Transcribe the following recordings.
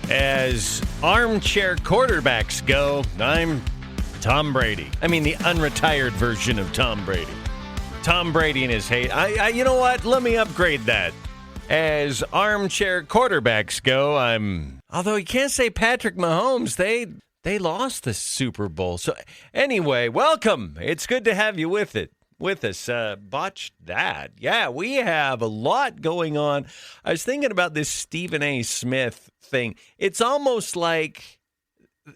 As armchair quarterbacks go, I'm Tom Brady. I mean, the unretired version of Tom Brady. Tom Brady and his hate. You know what? Let me upgrade that. As armchair quarterbacks go, although you can't say Patrick Mahomes, they lost the Super Bowl. So anyway, welcome. It's good to have you with us. Botched that. Yeah, we have a lot going on. I was thinking about this Stephen A. Smith thing. It's almost like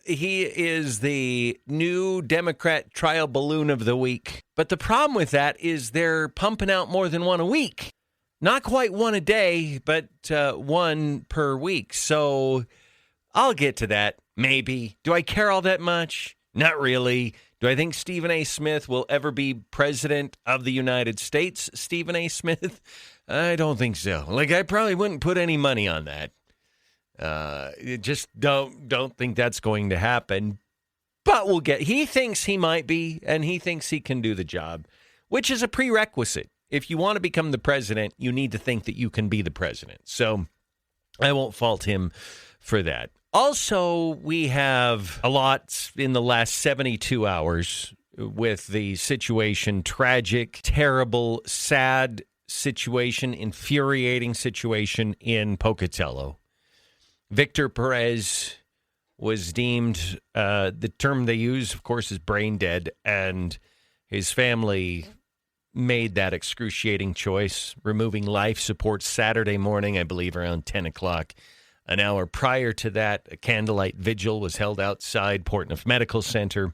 he is the new Democrat trial balloon of the week. But the problem with that is they're pumping out more than one a week. Not quite one a day, but one per week. So I'll get to that, maybe. Do I care all that much? Not really. Do I think Stephen A. Smith will ever be president of the United States? Stephen A. Smith? I don't think so. I probably wouldn't put any money on that. Just don't think that's going to happen. But he thinks he might be, and he thinks he can do the job, which is a prerequisite. If you want to become the president, you need to think that you can be the president. So I won't fault him for that. Also, we have a lot in the last 72 hours with the situation, tragic, terrible, sad situation, infuriating situation in Pocatello. Victor Perez was deemed, the term they use, of course, is brain dead, and his family made that excruciating choice, removing life support Saturday morning, I believe, around 10 o'clock. An hour prior to that, a candlelight vigil was held outside Portneuf Medical Center.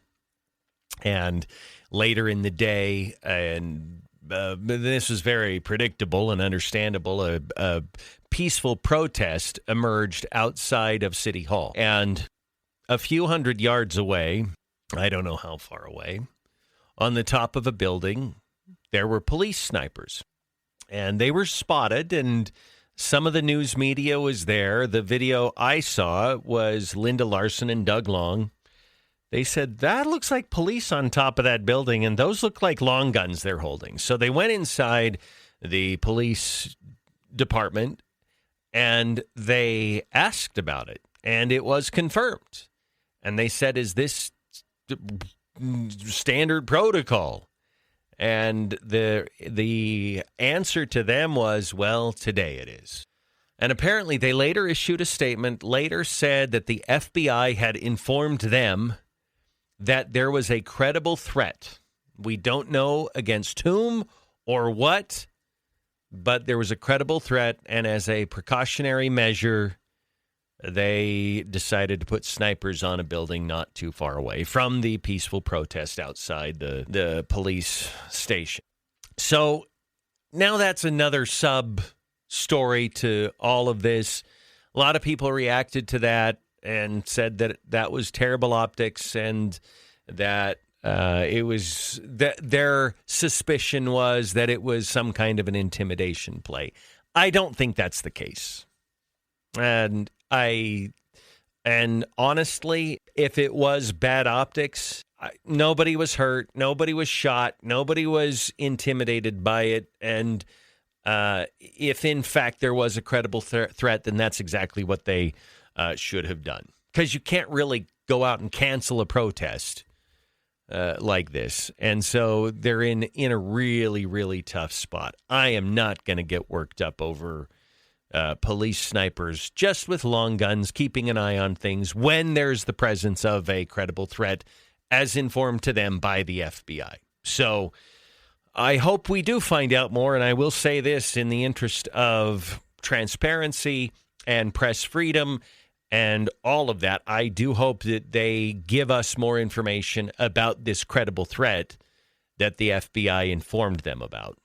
And later in the day, and this was very predictable and understandable, a peaceful protest emerged outside of City Hall. And a few hundred yards away, I don't know how far away, on the top of a building, there were police snipers. And they were spotted, and some of the news media was there. The video I saw was Linda Larson and Doug Long. They said, that looks like police on top of that building, and those look like long guns they're holding. So they went inside the police department, and they asked about it, and it was confirmed. And they said, is this standard protocol? And the answer to them was, well, today it is. And apparently they later issued a statement, later said that the FBI had informed them that there was a credible threat. We don't know against whom or what, but there was a credible threat, and as a precautionary measure, they decided to put snipers on a building not too far away from the peaceful protest outside the police station. So now that's another sub-story to all of this. A lot of people reacted to that and said that that was terrible optics, and that it was that their suspicion was that it was some kind of an intimidation play. I don't think that's the case. And honestly, if it was bad optics, nobody was hurt, nobody was shot, nobody was intimidated by it. And if in fact there was a credible threat, then that's exactly what they should have done. Because you can't really go out and cancel a protest like this. And so they're in a really, really tough spot. I am not going to get worked up over police snipers just with long guns, keeping an eye on things when there's the presence of a credible threat as informed to them by the FBI. So I hope we do find out more, and I will say this in the interest of transparency and press freedom and all of that. I do hope that they give us more information about this credible threat that the FBI informed them about,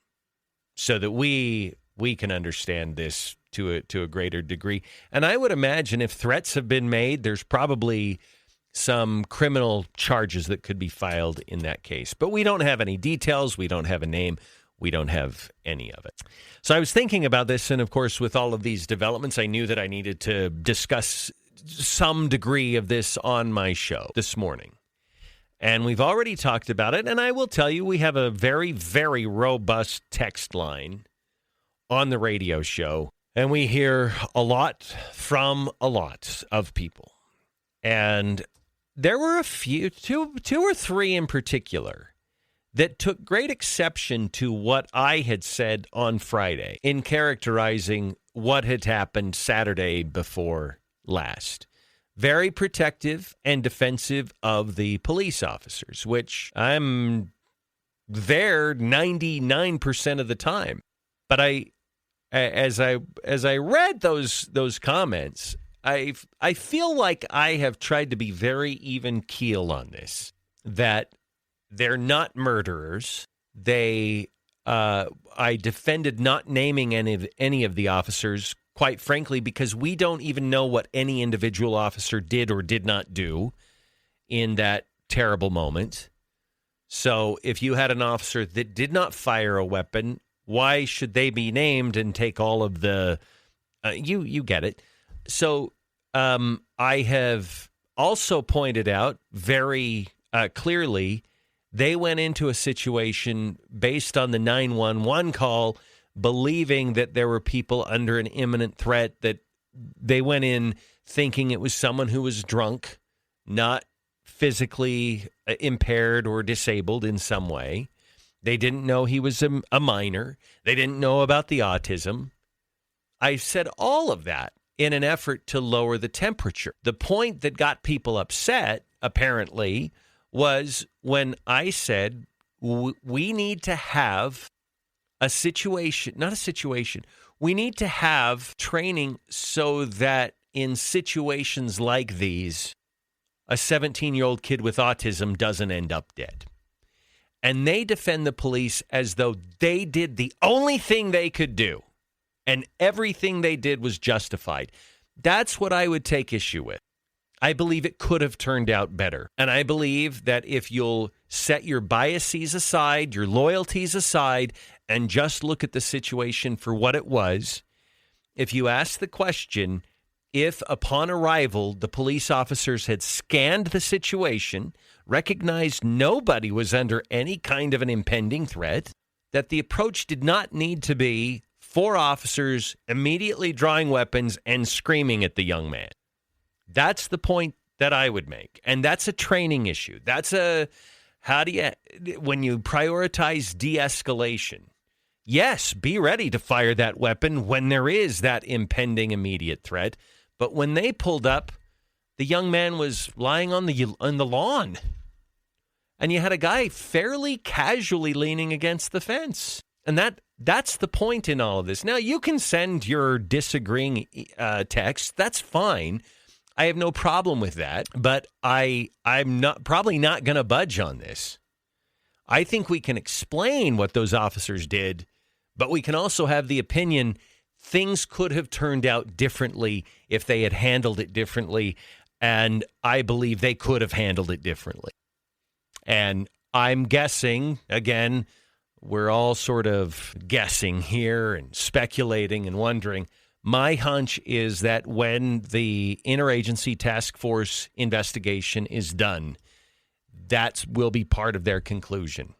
so that we can understand this to a greater degree. And I would imagine if threats have been made, there's probably some criminal charges that could be filed in that case. But we don't have any details. We don't have a name. We don't have any of it. So I was thinking about this, and of course, with all of these developments, I knew that I needed to discuss some degree of this on my show this morning. And we've already talked about it, and I will tell you, we have a very, very robust text line on the radio show. And we hear a lot from a lot of people. And there were a few, two or three in particular, that took great exception to what I had said on Friday in characterizing what had happened Saturday before last. Very protective and defensive of the police officers, which I'm there 99% of the time. But as I read those comments, I feel like I have tried to be very even keel on this, that they're not murderers. I defended not naming any of the officers, quite frankly, because we don't even know what any individual officer did or did not do in that terrible moment. So if you had an officer that did not fire a weapon, why should they be named and take all of the you get it. So I have also pointed out very clearly they went into a situation based on the 911 call, believing that there were people under an imminent threat, that they went in thinking it was someone who was drunk, not physically impaired or disabled in some way. They didn't know he was a minor. They didn't know about the autism. I said all of that in an effort to lower the temperature. The point that got people upset, apparently, was when I said we need to have a situation, not a situation, we need to have training so that in situations like these, a 17-year-old kid with autism doesn't end up dead. And they defend the police as though they did the only thing they could do, and everything they did was justified. That's what I would take issue with. I believe it could have turned out better. And I believe that if you'll set your biases aside, your loyalties aside, and just look at the situation for what it was, if you ask the question, if upon arrival the police officers had scanned the situation, recognized nobody was under any kind of an impending threat, that the approach did not need to be 4 officers immediately drawing weapons and screaming at the young man. That's the point that I would make. And that's a training issue. That's when you prioritize de-escalation, yes, be ready to fire that weapon when there is that impending immediate threat. But when they pulled up, the young man was lying on the lawn. And you had a guy fairly casually leaning against the fence. And that's the point in all of this. Now, you can send your disagreeing text. That's fine. I have no problem with that, but I'm probably not going to budge on this. I think we can explain what those officers did, but we can also have the opinion things could have turned out differently if they had handled it differently, and I believe they could have handled it differently. And I'm guessing, again, we're all sort of guessing here and speculating and wondering. My hunch is that when the interagency task force investigation is done, that will be part of their conclusion,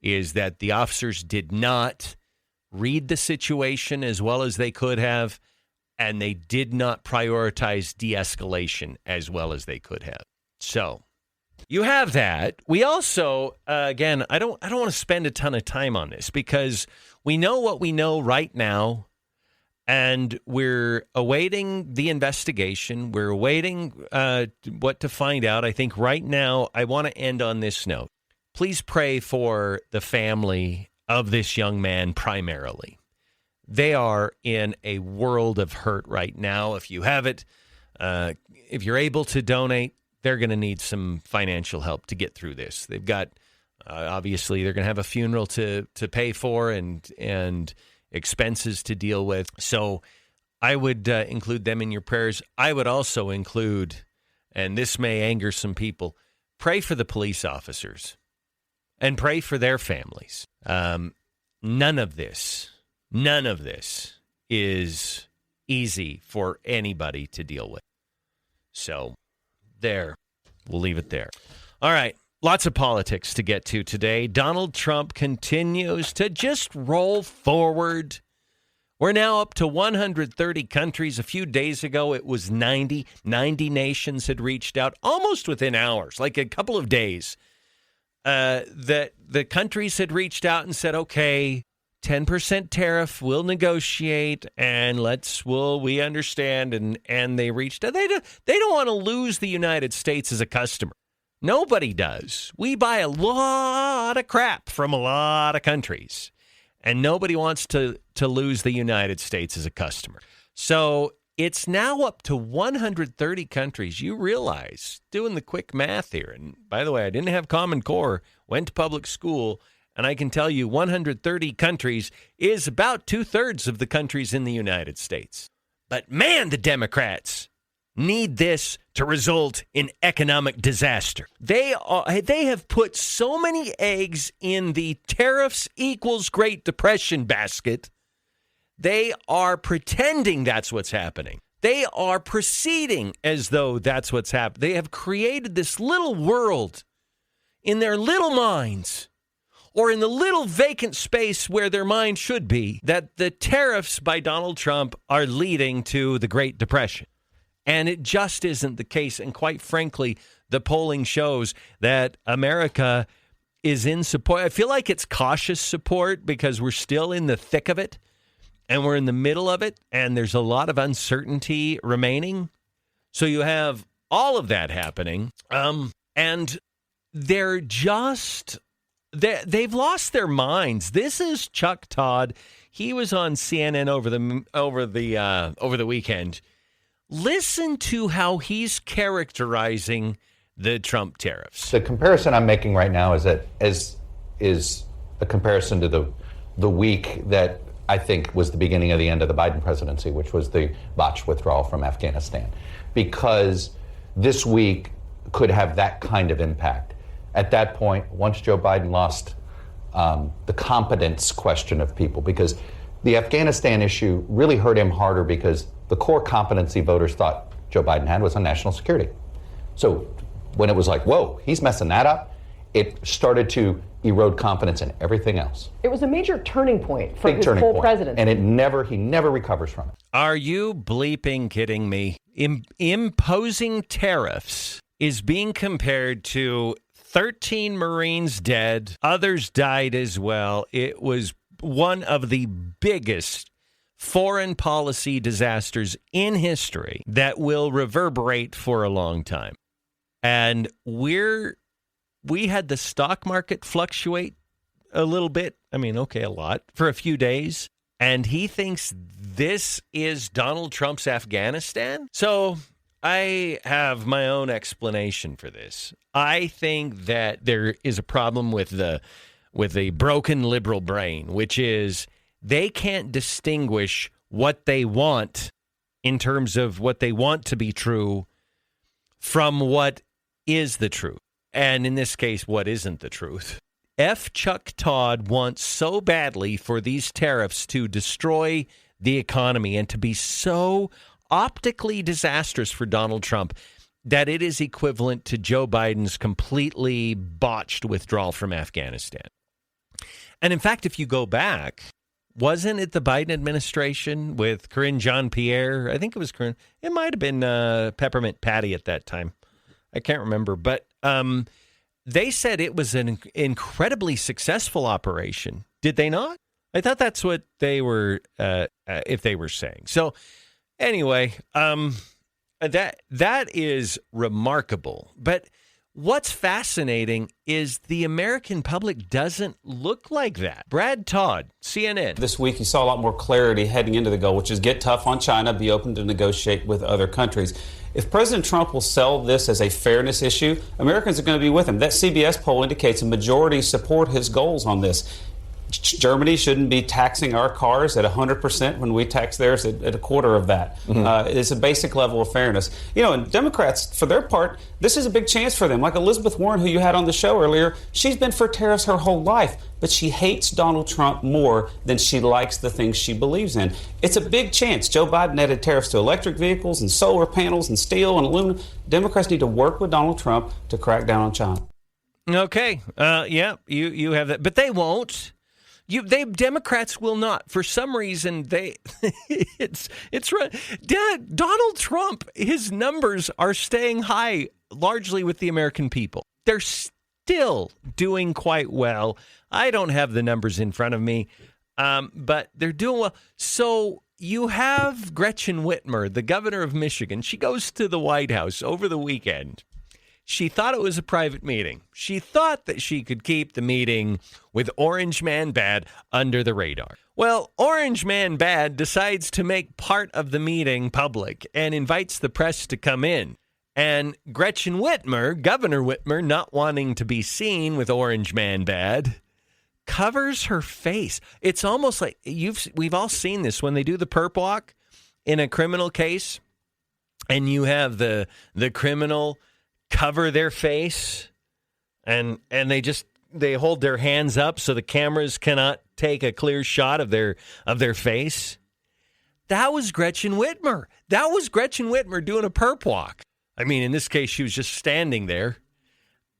is that the officers did not read the situation as well as they could have, and they did not prioritize de-escalation as well as they could have. So you have that. We also, again, I don't want to spend a ton of time on this because we know what we know right now. And we're awaiting the investigation. We're awaiting what to find out. I think right now I want to end on this note. Please pray for the family of this young man primarily. They are in a world of hurt right now. If you have it, if you're able to donate, they're going to need some financial help to get through this. They've got, obviously, they're going to have a funeral to pay for and expenses to deal with. So I would include them in your prayers. I would also include, and this may anger some people, pray for the police officers and pray for their families. None of this is easy for anybody to deal with. So there, we'll leave it there. All right. Lots of politics to get to today. Donald Trump continues to just roll forward. We're now up to 130 countries. A few days ago, it was 90. 90 nations had reached out almost within hours, like a couple of days. That the countries had reached out and said, okay, 10% tariff, we'll negotiate, and we understand. And they reached out. They don't want to lose the United States as a customer. Nobody does. We buy a lot of crap from a lot of countries, and nobody wants to lose the United States as a customer. So it's now up to 130 countries. You realize, doing the quick math here, and by the way, I didn't have Common Core, went to public school, and I can tell you 130 countries is about 2/3 of the countries in the United States. But man, the Democrats need this to result in economic disaster. They have put so many eggs in the tariffs equals Great Depression basket. They are pretending that's what's happening. They are proceeding as though that's what's happening. They have created this little world in their little minds, or in the little vacant space where their mind should be, that the tariffs by Donald Trump are leading to the Great Depression. And it just isn't the case. And quite frankly, the polling shows that America is in support. I feel like it's cautious support because we're still in the thick of it and we're in the middle of it. And there's a lot of uncertainty remaining. So you have all of that happening. And they're just, they've lost their minds. This is Chuck Todd. He was on CNN over the weekend. Listen to how he's characterizing the Trump tariffs. The comparison I'm making right now is a comparison to the week that I think was the beginning of the end of the Biden presidency, which was the botched withdrawal from Afghanistan, because this week could have that kind of impact. At that point, once Joe Biden lost the competence question of people, because the Afghanistan issue really hurt him harder because the core competency voters thought Joe Biden had was on national security. So when it was like, whoa, he's messing that up, it started to erode confidence in everything else. It was a major turning point for his whole presidency. And he never recovers from it. Are you bleeping kidding me? Imposing tariffs is being compared to 13 Marines dead. Others died as well. It was one of the biggest foreign policy disasters in history that will reverberate for a long time. And we had the stock market fluctuate a little bit. I mean, okay, a lot for a few days. And he thinks this is Donald Trump's Afghanistan. So I have my own explanation for this. I think that there is a problem with the broken liberal brain, which is they can't distinguish what they want in terms of what they want to be true from what is the truth. And in this case, what isn't the truth. Chuck Todd wants so badly for these tariffs to destroy the economy and to be so optically disastrous for Donald Trump that it is equivalent to Joe Biden's completely botched withdrawal from Afghanistan. And in fact, if you go back, wasn't it the Biden administration with Karine Jean-Pierre? I think it was Karine. It might have been Peppermint Patty at that time. I can't remember. But they said it was an incredibly successful operation. Did they not? I thought that's what they were, if they were saying. So anyway, that is remarkable. But what's fascinating is the American public doesn't look like that. Brad Todd, CNN. This week, you saw a lot more clarity heading into the goal, which is get tough on China, be open to negotiate with other countries. If President Trump will sell this as a fairness issue, Americans are going to be with him. That CBS poll indicates a majority support his goals on this. Germany shouldn't be taxing our cars at 100% when we tax theirs at a quarter of that. Mm-hmm. It's a basic level of fairness. You know, and Democrats, for their part, this is a big chance for them. Like Elizabeth Warren, who you had on the show earlier, she's been for tariffs her whole life, but she hates Donald Trump more than she likes the things she believes in. It's a big chance. Joe Biden added tariffs to electric vehicles and solar panels and steel and aluminum. Democrats need to work with Donald Trump to crack down on China. Okay. Yeah, you have that. But they won't. Democrats will not. For some reason, it's right. Donald Trump, his numbers are staying high, largely with the American people. They're still doing quite well. I don't have the numbers in front of me, but they're doing well. So you have Gretchen Whitmer, the governor of Michigan. She goes to the White House over the weekend. She thought it was a private meeting. She thought that she could keep the meeting with Orange Man Bad under the radar. Well, Orange Man Bad decides to make part of the meeting public and invites the press to come in. And Gretchen Whitmer, Governor Whitmer, not wanting to be seen with Orange Man Bad, covers her face. It's almost like we've all seen this when they do the perp walk in a criminal case, and you have the criminal cover their face, and they hold their hands up so the cameras cannot take a clear shot of their face. That was Gretchen Whitmer. That was Gretchen Whitmer doing a perp walk. I mean, in this case, she was just standing there,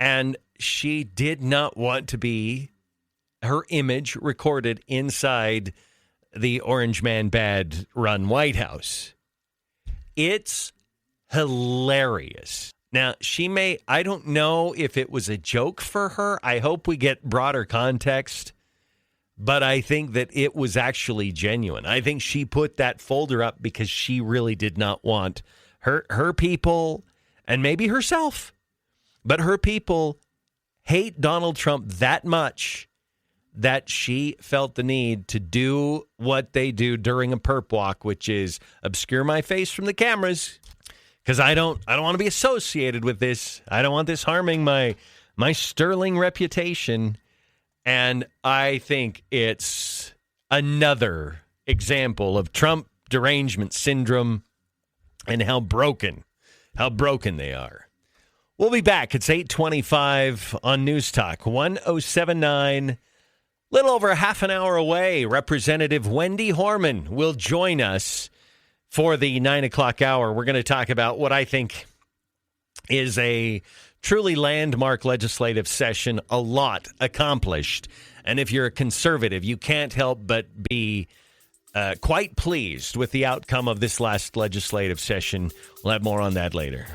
and she did not want to be her image recorded inside the Orange Man Bad run White House. It's hilarious. Now, I don't know if it was a joke for her. I hope we get broader context, but I think that it was actually genuine. I think she put that folder up because she really did not want her people, and maybe herself, but her people hate Donald Trump that much that she felt the need to do what they do during a perp walk, which is obscure my face from the cameras. Because I don't want to be associated with this. I don't want this harming my sterling reputation. And I think it's another example of Trump derangement syndrome and how broken they are. We'll be back. It's 8:25 on News Talk 1079. Little over a half an hour away, Representative Wendy Horman will join us for the 9 o'clock hour. We're going to talk about what I think is a truly landmark legislative session, a lot accomplished. And if you're a conservative, you can't help but be quite pleased with the outcome of this last legislative session. We'll have more on that later.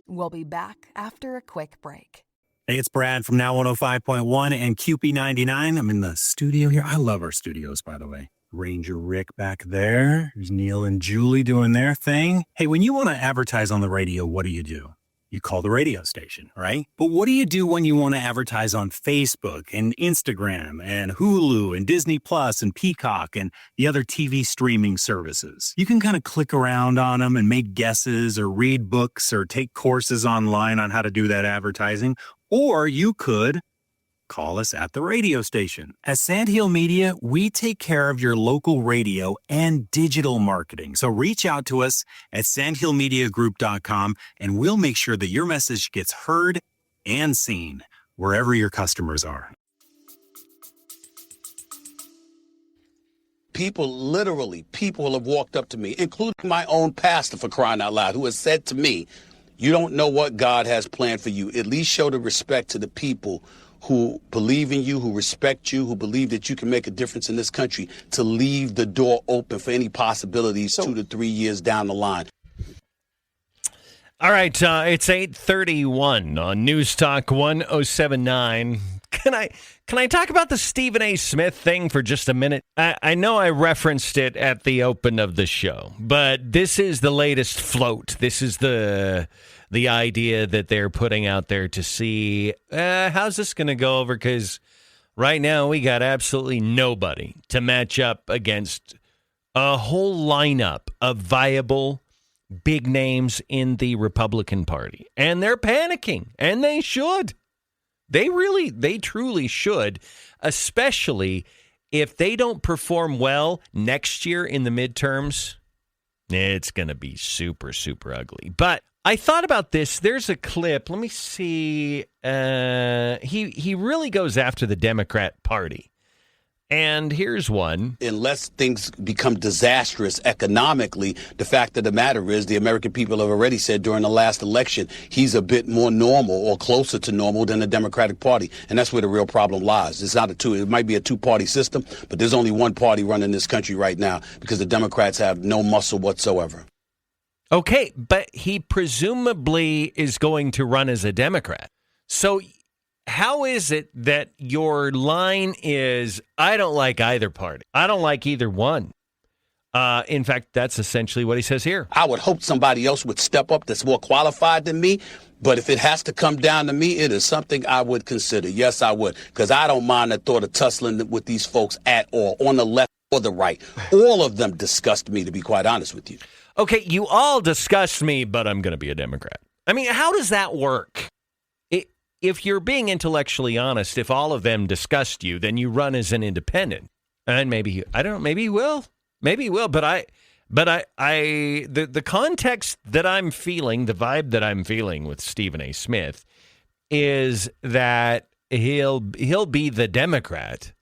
We'll be back after a quick break. Hey, it's Brad from Now 105.1 and QP99. I'm in the studio here. I love our studios, by the way. Ranger Rick back there. There's Neal and Julie doing their thing. Hey, when you want to advertise on the radio, what do? You call the radio station, right? But what do you do when you want to advertise on Facebook and Instagram and Hulu and Disney Plus and Peacock and the other TV streaming services? You can kind of click around on them and make guesses or read books or take courses online on how to do that advertising. Or you could call us at the radio station. At Sandhill Media, we take care of your local radio and digital marketing. So reach out to us at sandhillmediagroup.com and we'll make sure that your message gets heard and seen wherever your customers are. People have walked up to me, including my own pastor, for crying out loud, who has said to me, you don't know what God has planned for you. At least show the respect to the people who believe in you, who respect you, who believe that you can make a difference in this country, to leave the door open for any possibilities 2 to 3 years down the line. All right, it's 8:31 on News Talk 1079. Can I talk about the Stephen A. Smith thing for just a minute? I know I referenced it at the open of the show, but this is the latest float. This is the idea that they're putting out there to see how's this going to go over, because right now we got absolutely nobody to match up against a whole lineup of viable big names in the Republican Party. And they're panicking, and they should. They truly should, especially if they don't perform well next year in the midterms. It's going to be super, super ugly. But I thought about this. There's a clip. Let me see. He really goes after the Democrat Party And here's one. Unless things become disastrous economically, the fact of the matter is the American people have already said during the last election he's a bit more normal or closer to normal than the Democratic Party. And that's where the real problem lies. It's not it might be a two-party system, but there's only one party running this country right now because the Democrats have no muscle whatsoever. Okay, but he presumably is going to run as a Democrat. So how is it that your line is, I don't like either party? I don't like either one. In fact, that's essentially what he says here. I would hope somebody else would step up that's more qualified than me. But if it has to come down to me, it is something I would consider. Yes, I would, because I don't mind the thought of tussling with these folks at all, on the left or the right. All of them disgust me, to be quite honest with you. Okay, you all disgust me, but I'm going to be a Democrat. I mean, how does that work? If you're being intellectually honest, if all of them disgust you, then you run as an independent. And maybe, I don't know, maybe he will. Maybe he will, but the context that I'm feeling, the vibe that I'm feeling with Stephen A. Smith is that he'll be the Democrat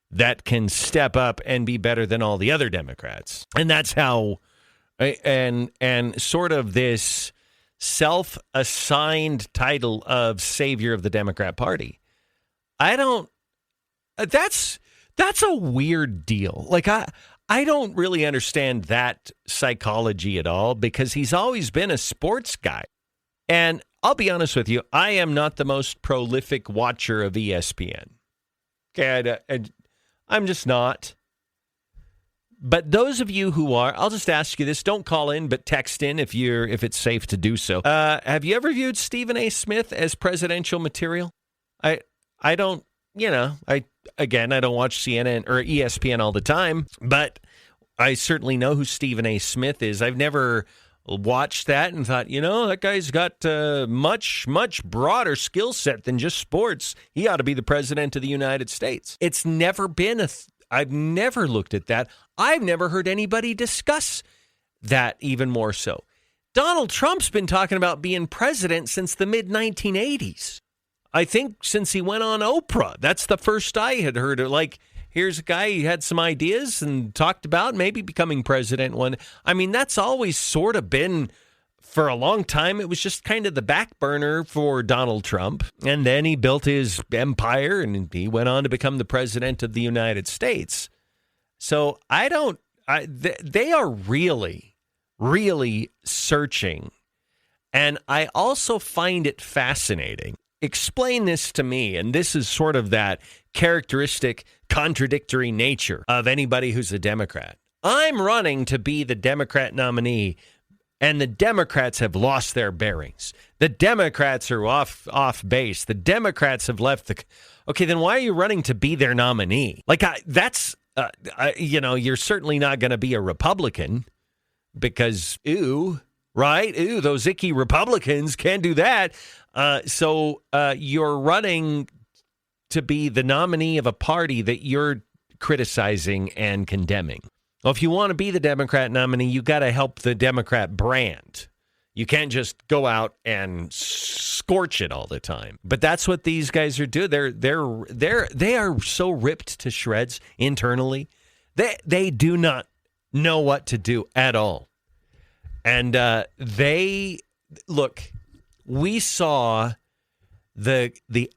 that can step up and be better than all the other Democrats. And that's how, and sort of this self-assigned title of savior of the Democrat Party. That's a weird deal. Like, I don't really understand that psychology at all because he's always been a sports guy. And I'll be honest with you, I am not the most prolific watcher of ESPN. Okay, I'm just not. But those of you who are, I'll just ask you this. Don't call in, but text in if it's safe to do so. Have you ever viewed Stephen A. Smith as presidential material? I don't, I don't watch CNN or ESPN all the time, but I certainly know who Stephen A. Smith is. I've never watched that and thought, that guy's got much, much broader skill set than just sports. He ought to be the president of the United States. It's never been I've never looked at that. I've never heard anybody discuss that even more so. Donald Trump's been talking about being president since the mid-1980s. I think since he went on Oprah. That's the first I had heard of. Like, here's a guy who had some ideas and talked about maybe becoming president one. I mean, that's always sort of been, for a long time, it was just kind of the back burner for Donald Trump. And then he built his empire and he went on to become the president of the United States. So they are really, really searching. And I also find it fascinating. Explain this to me. And this is sort of that characteristic, contradictory nature of anybody who's a Democrat. I'm running to be the Democrat nominee, and the Democrats have lost their bearings. The Democrats are off base. The Democrats have left Okay, then why are you running to be their nominee? Like, you're certainly not going to be a Republican because, right? Those icky Republicans can't do that. So you're running to be the nominee of a party that you're criticizing and condemning. Well, if you want to be the Democrat nominee, you got to help the Democrat brand. You can't just go out and scorch it all the time. But that's what these guys are doing. They are so ripped to shreds internally. They do not know what to do at all. And we saw the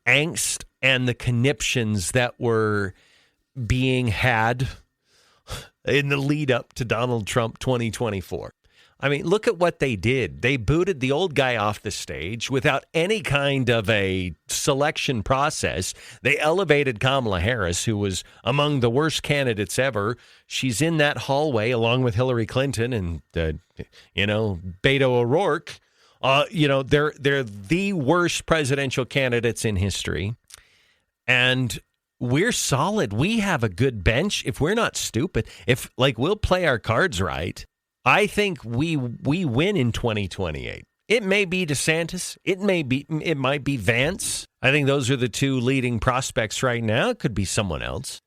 angst and the conniptions that were being had in the lead up to Donald Trump 2024. I mean, look at what they did. They booted the old guy off the stage without any kind of a selection process. They elevated Kamala Harris, who was among the worst candidates ever. She's in that hallway along with Hillary Clinton and, Beto O'Rourke. They're the worst presidential candidates in history. And we're solid. We have a good bench. If we're not stupid, we'll play our cards right, I think we win in 2028. It may be DeSantis. It might be Vance. I think those are the two leading prospects right now. It could be someone else.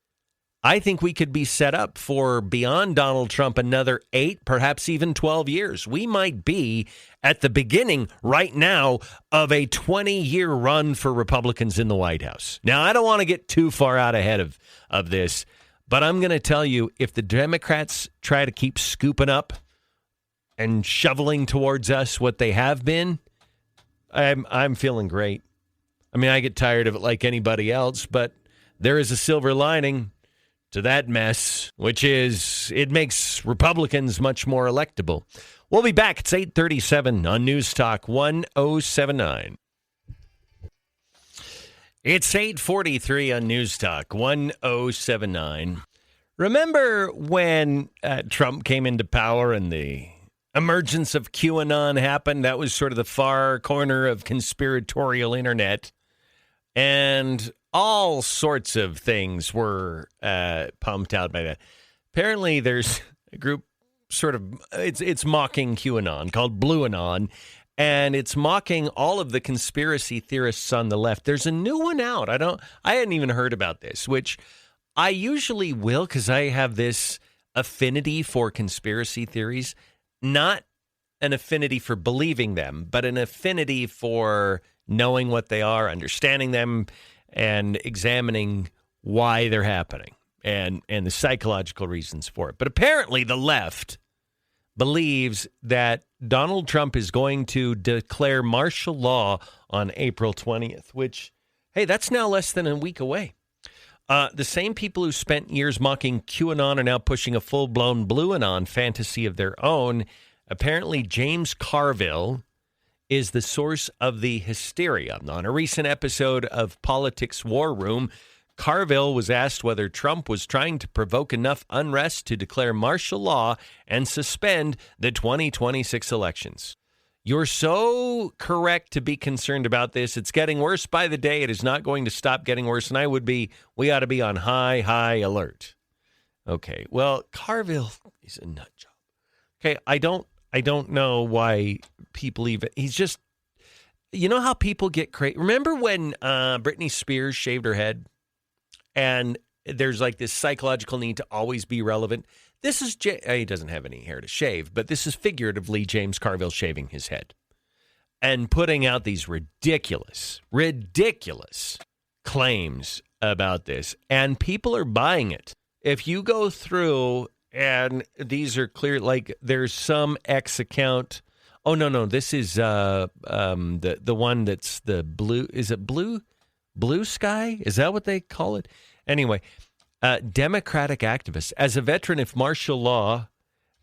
I think we could be set up for, beyond Donald Trump, another 8, perhaps even 12 years. We might be at the beginning right now of a 20-year run for Republicans in the White House. Now, I don't want to get too far out ahead of this, But I'm going to tell you, if the Democrats try to keep scooping up and shoveling towards us what they have been, I'm feeling great. I mean, I get tired of it like anybody else, but there is a silver lining to that mess, which is it makes Republicans much more electable. We'll be back. It's 8:37 on News Talk 1079. It's 8:43 on News Talk 1079. Remember when Trump came into power and the emergence of QAnon happened? That was sort of the far corner of conspiratorial internet. And all sorts of things were pumped out by that. Apparently, there's a group sort of, it's mocking QAnon called BlueAnon, and it's mocking all of the conspiracy theorists on the left. There's a new one out. I hadn't even heard about this, which I usually will because I have this affinity for conspiracy theories, not an affinity for believing them, but an affinity for knowing what they are, understanding them, and examining why they're happening and the psychological reasons for it. But apparently the left believes that Donald Trump is going to declare martial law on April 20th, which, hey, that's now less than a week away. The same people who spent years mocking QAnon are now pushing a full-blown BlueAnon fantasy of their own. Apparently, James Carville is the source of the hysteria. On a recent episode of Politics War Room, Carville was asked whether Trump was trying to provoke enough unrest to declare martial law and suspend the 2026 elections. You're so correct to be concerned about this. It's getting worse by the day. It is not going to stop getting worse, and we ought to be on high alert. Okay, well, Carville is a nut job. Okay, I don't know why people even, he's just, you know how people get crazy. Remember when Britney Spears shaved her head? And there's like this psychological need to always be relevant. This is, he doesn't have any hair to shave, but this is figuratively James Carville shaving his head and putting out these ridiculous claims about this. And people are buying it. If you go through, and these are clear, like there's some X account. Oh, no, this is the one that's the blue. Is it Blue Sky? Is that what they call it? Anyway, Democratic activists. As a veteran, if martial law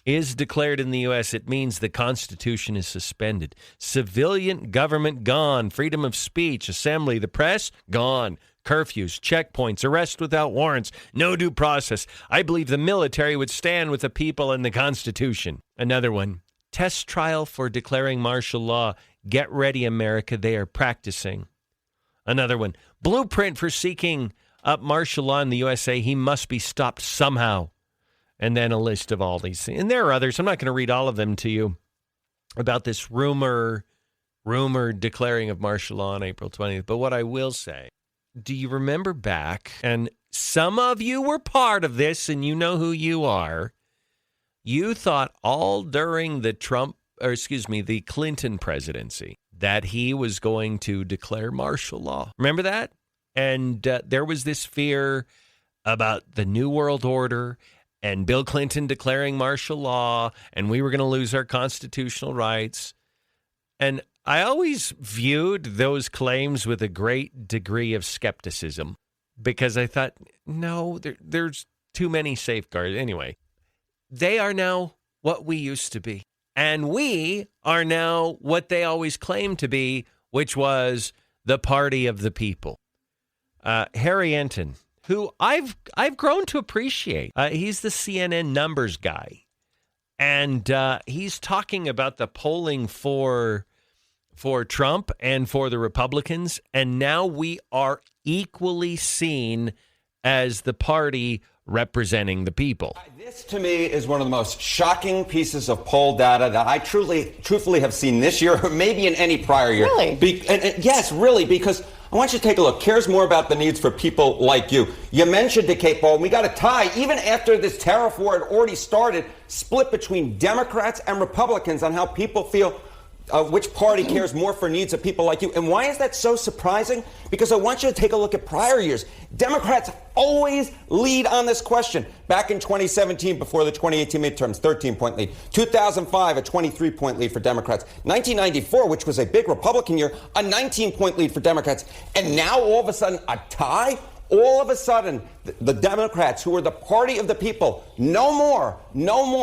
is declared in the U.S., it means the Constitution is suspended. Civilian government gone. Freedom of speech, assembly, the press gone. Curfews, checkpoints, arrest without warrants, no due process. I believe the military would stand with the people and the Constitution. Another one. Test trial for declaring martial law. Get ready, America. They are practicing. Another one. Blueprint for seeking up martial law in the USA. He must be stopped somehow. And then a list of all these things. And there are others. I'm not going to read all of them to you about this rumored declaring of martial law on April 20th. But what I will say, do you remember back, and some of you were part of this, and you know who you are. You thought all during the the Clinton presidency that he was going to declare martial law. Remember that? And there was this fear about the New World Order and Bill Clinton declaring martial law, and we were going to lose our constitutional rights. And I always viewed those claims with a great degree of skepticism because I thought, no, there's too many safeguards. Anyway, they are now what we used to be. And we are now what they always claimed to be, which was the party of the people. Harry Enton, who I've grown to appreciate. He's the CNN numbers guy. And he's talking about the polling for Trump and for the Republicans. And now we are equally seen as the party representing the people. This, to me, is one of the most shocking pieces of poll data that I truthfully have seen this year, or maybe in any prior year. Really? Yes, really, because I want you to take a look. Cares more about the needs for people like you. You mentioned it, Kate Baldwin. We got a tie, even after this tariff war had already started, split between Democrats and Republicans on how people feel which party cares more for needs of people like you. And why is that so surprising? Because I want you to take a look at prior years. Democrats always lead on this question. Back in 2017, before the 2018 midterms, 13-point lead. 2005, a 23-point lead for Democrats. 1994, which was a big Republican year, a 19-point lead for Democrats. And now, all of a sudden, a tie? All of a sudden, the Democrats, who are the party of the people, no more.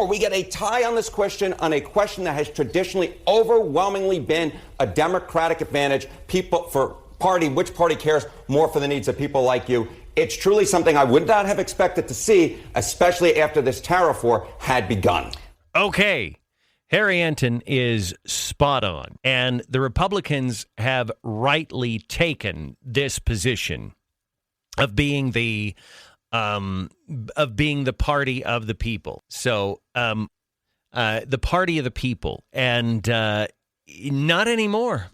We get a tie on this question, on a question that has traditionally overwhelmingly been a Democratic advantage. Which party cares more for the needs of people like you? It's truly something I would not have expected to see, especially after this tariff war had begun. Okay. Harry Anton is spot on. And the Republicans have rightly taken this position of being the party of the people. So the party of the people. And not anymore.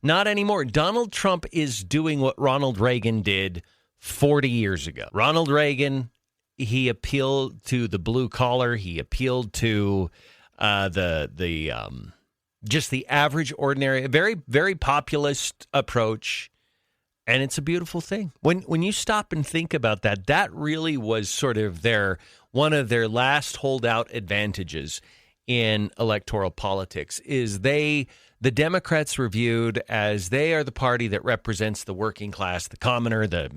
Not anymore. Donald Trump is doing what Ronald Reagan did 40 years ago. Ronald Reagan, he appealed to the blue collar. He appealed to just the average, ordinary, very, very populist approach. And it's a beautiful thing. When you stop and think about that, that really was sort of one of their last holdout advantages in electoral politics is the Democrats were viewed as they are the party that represents the working class, the commoner, the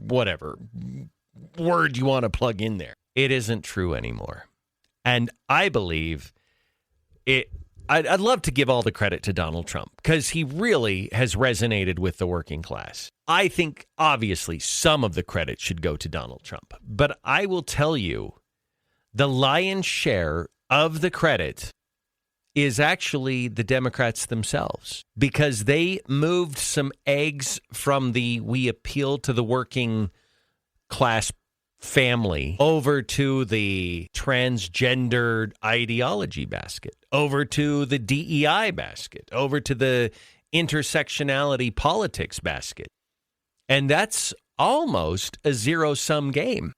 whatever word you want to plug in there. It isn't true anymore. And I believe I'd love to give all the credit to Donald Trump because he really has resonated with the working class. I think, obviously, some of the credit should go to Donald Trump. But I will tell you, the lion's share of the credit is actually the Democrats themselves because they moved some eggs from we appeal to the working class family over to the transgender ideology basket, over to the DEI basket, over to the intersectionality politics basket. And that's almost a zero-sum game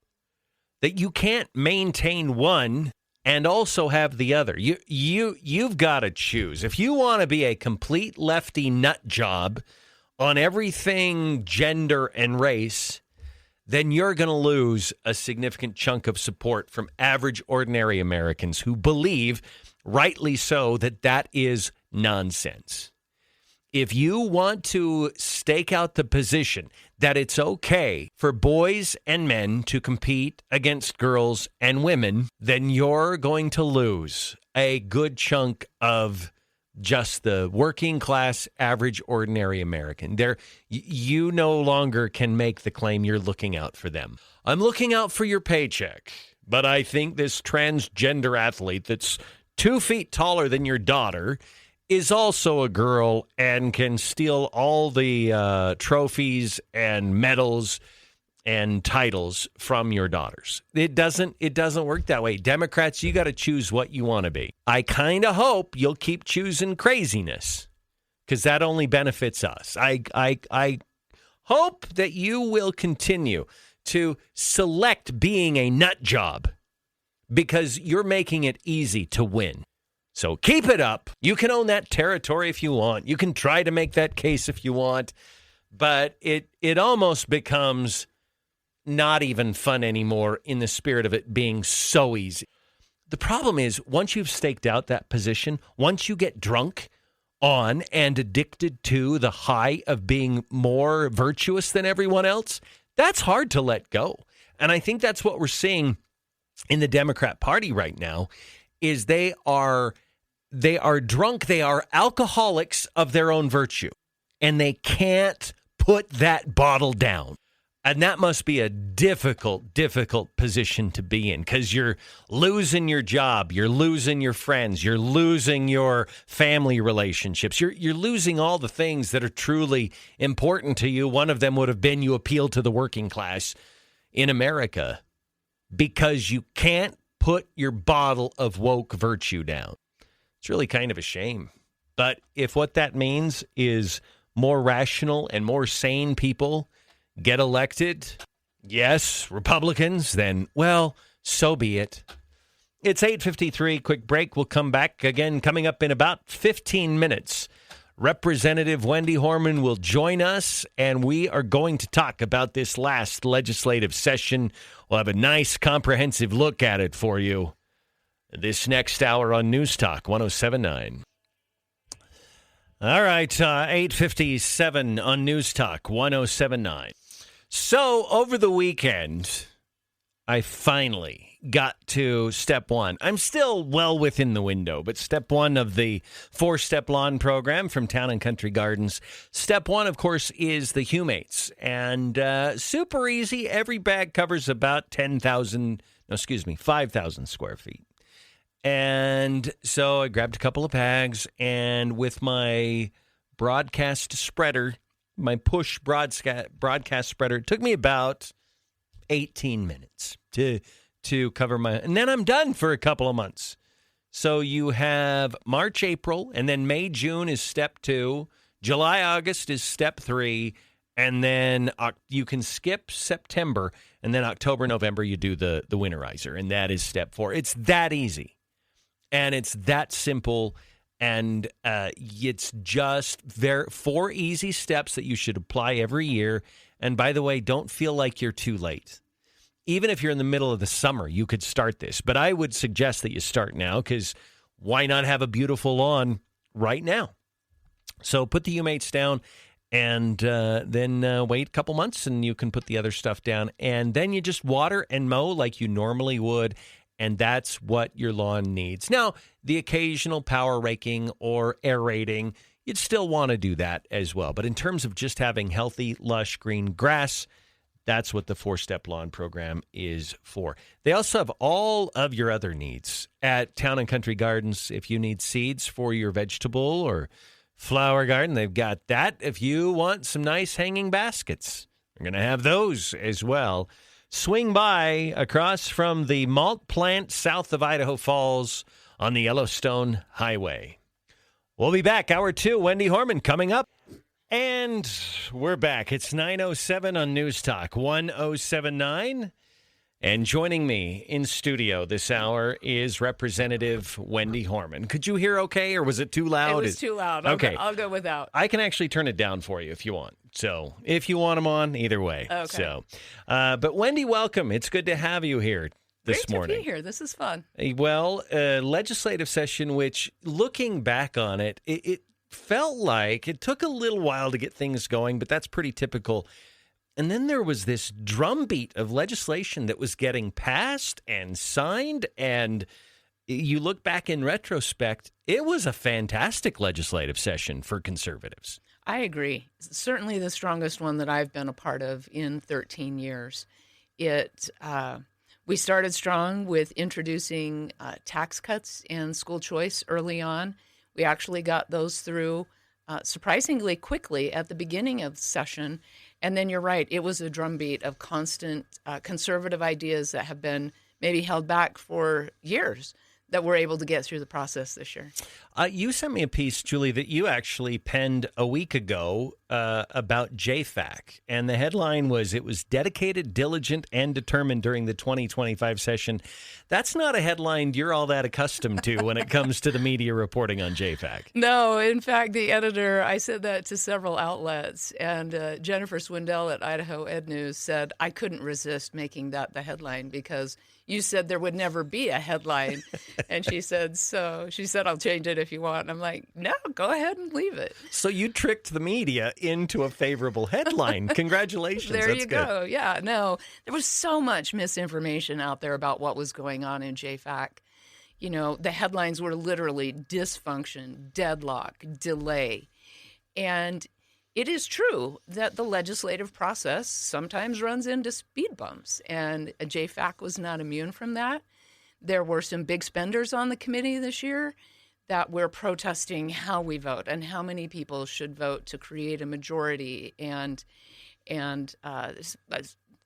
that you can't maintain one and also have the other. You've got to choose. If you want to be a complete lefty nut job on everything gender and race, then you're going to lose a significant chunk of support from average, ordinary Americans who believe, rightly so, that is nonsense. If you want to stake out the position that it's okay for boys and men to compete against girls and women, then you're going to lose a good chunk of just the working class, average, ordinary American. You no longer can make the claim you're looking out for them. I'm looking out for your paycheck, but I think this transgender athlete that's 2 feet taller than your daughter is also a girl and can steal all the trophies and medals and titles from your daughters. It doesn't work that way. Democrats, you got to choose what you want to be. I kind of hope you'll keep choosing craziness because that only benefits us. I hope that you will continue to select being a nut job because you're making it easy to win. So keep it up. You can own that territory if you want. You can try to make that case if you want, but it almost becomes not even fun anymore in the spirit of it being so easy. The problem is once you've staked out that position, once you get drunk on and addicted to the high of being more virtuous than everyone else, that's hard to let go. And I think that's what we're seeing in the Democrat Party right now is they are drunk, they are alcoholics of their own virtue, and they can't put that bottle down. And that must be a difficult position to be in because you're losing your job, you're losing your friends, you're losing your family relationships, you're losing all the things that are truly important to you. One of them would have been you appeal to the working class in America because you can't put your bottle of woke virtue down. It's really kind of a shame. But if what that means is more rational and more sane people get elected, yes, Republicans, then, well, so be it. It's 8:53. Quick break. We'll come back again coming up in about 15 minutes. Representative Wendy Horman will join us, and we are going to talk about this last legislative session. We'll have a nice, comprehensive look at it for you this next hour on News Talk 107.9. All right, 8:57 on News Talk 107.9. So over the weekend, I finally got to step one. I'm still well within the window, but step one of the 4-step lawn program from Town and Country Gardens. Step one, of course, is the humates. And super easy. Every bag covers about 5,000 square feet. And so I grabbed a couple of bags, and with my broadcast spreader, my push broadcast spreader, it took me about 18 minutes to cover my, and then I'm done for a couple of months. So you have March, April, and then May, June is step 2. July, August is step 3. And then you can skip September, and then October, November, you do the winterizer, and that is step 4. It's that easy, and it's that simple, and it's just 4 easy steps that you should apply every year. And by the way, don't feel like you're too late. Even if you're in the middle of the summer, you could start this. But I would suggest that you start now, because why not have a beautiful lawn right now? So put the humates down, and then wait a couple months, and you can put the other stuff down. And then you just water and mow like you normally would, and that's what your lawn needs. Now, the occasional power raking or aerating, you'd still want to do that as well. But in terms of just having healthy, lush green grass, that's what the 4-step lawn program is for. They also have all of your other needs at Town and Country Gardens. If you need seeds for your vegetable or flower garden, they've got that. If you want some nice hanging baskets, they're going to have those as well. Swing by across from the malt plant south of Idaho Falls on the Yellowstone Highway. We'll be back. Hour 2, Wendy Horman coming up. And we're back. It's 9:07 on News Talk 107.9. And joining me in studio this hour is Representative Wendy Horman. Could you hear okay, or was it too loud? It was too loud. Okay. I'll go without. I can actually turn it down for you if you want. So if you want them on, either way. Okay. So, but Wendy, welcome. It's good to have you here this morning. Great to be here. This is fun. Well, legislative session, which looking back on it, it felt like it took a little while to get things going, but that's pretty typical. And then there was this drumbeat of legislation that was getting passed and signed, and you look back in retrospect, it was a fantastic legislative session for conservatives. I agree. Certainly the strongest one that I've been a part of in 13 years. We started strong with introducing tax cuts and school choice early on. We actually got those through surprisingly quickly at the beginning of the session. And then you're right, it was a drumbeat of constant conservative ideas that have been maybe held back for years that we're able to get through the process this year. You sent me a piece, Julie, that you actually penned a week ago about JFAC. And the headline was, "It was dedicated, diligent, and determined during the 2025 session." That's not a headline you're all that accustomed to when it comes to the media reporting on JFAC. No, in fact, the editor, I said that to several outlets, and Jennifer Swindell at Idaho Ed News said, I couldn't resist making that the headline because you said there would never be a headline. And she said, I'll change it if you want. And I'm like, no, go ahead and leave it. So you tricked the media into a favorable headline. Congratulations. There That's you good. go. Yeah, no, there was so much misinformation out there about what was going on in JFAC. You know, the headlines were literally dysfunction, deadlock, delay. And it is true that the legislative process sometimes runs into speed bumps, and JFAC was not immune from that. There were some big spenders on the committee this year that were protesting how we vote and how many people should vote to create a majority, and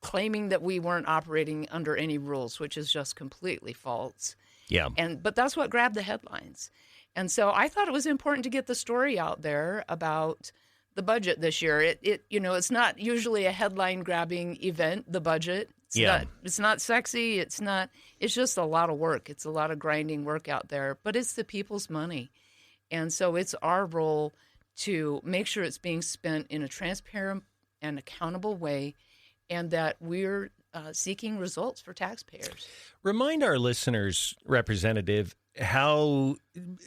claiming that we weren't operating under any rules, which is just completely false. Yeah. But that's what grabbed the headlines. And so I thought it was important to get the story out there about the budget this year. It's not usually a headline grabbing event, the budget. It's not sexy. It's just a lot of work. It's a lot of grinding work out there, but it's the people's money. And so it's our role to make sure it's being spent in a transparent and accountable way, and that we're seeking results for taxpayers. Remind our listeners, Representative, how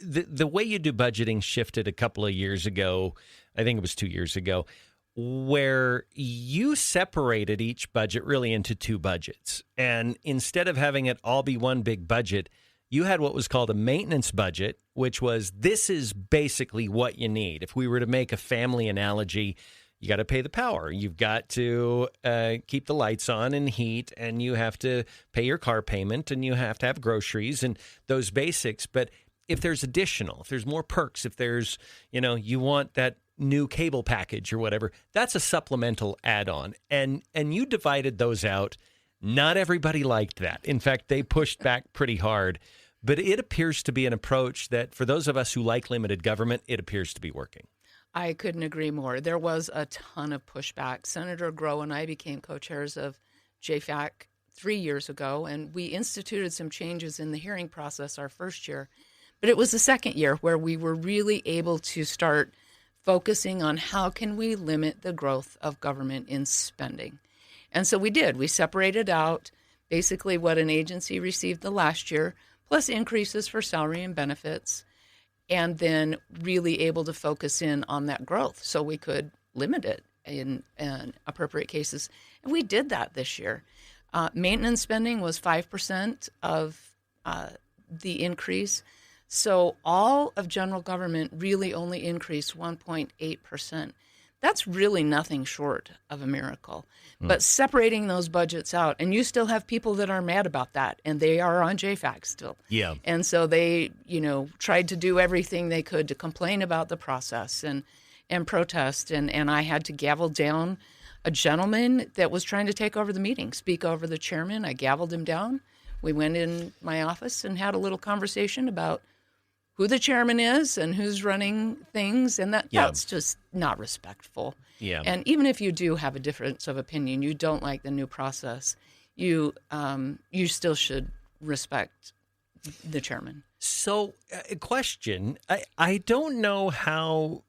the way you do budgeting shifted a couple of years ago. I think it was 2 years ago, where you separated each budget really into two budgets. And instead of having it all be one big budget, you had what was called a maintenance budget, which was, this is basically what you need. If we were to make a family analogy, you got to pay the power. You've got to keep the lights on and heat, and you have to pay your car payment, and you have to have groceries and those basics. But if there's additional, if there's more perks, if there's, you want that new cable package or whatever, that's a supplemental add-on. And you divided those out. Not everybody liked that. In fact, they pushed back pretty hard. But it appears to be an approach that, for those of us who like limited government, it appears to be working. I couldn't agree more. There was a ton of pushback. Senator Groh and I became co-chairs of JFAC 3 years ago, and we instituted some changes in the hearing process our first year. But it was the second year where we were really able to start focusing on how can we limit the growth of government in spending. And so we did. We separated out basically what an agency received the last year, plus increases for salary and benefits, and then really able to focus in on that growth so we could limit it in appropriate cases. And we did that this year. Maintenance spending was 5% of the increase. So all of general government really only increased 1.8%. That's really nothing short of a miracle. But separating those budgets out, and you still have people that are mad about that, and they are on JFAC still. Yeah. And so they, tried to do everything they could to complain about the process and protest. And I had to gavel down a gentleman that was trying to take over the meeting, speak over the chairman. I gavelled him down. We went in my office and had a little conversation about who the chairman is and who's running things, and that's just not respectful. Yeah. And even if you do have a difference of opinion, you don't like the new process, you still should respect the chairman. So, a question: I don't know how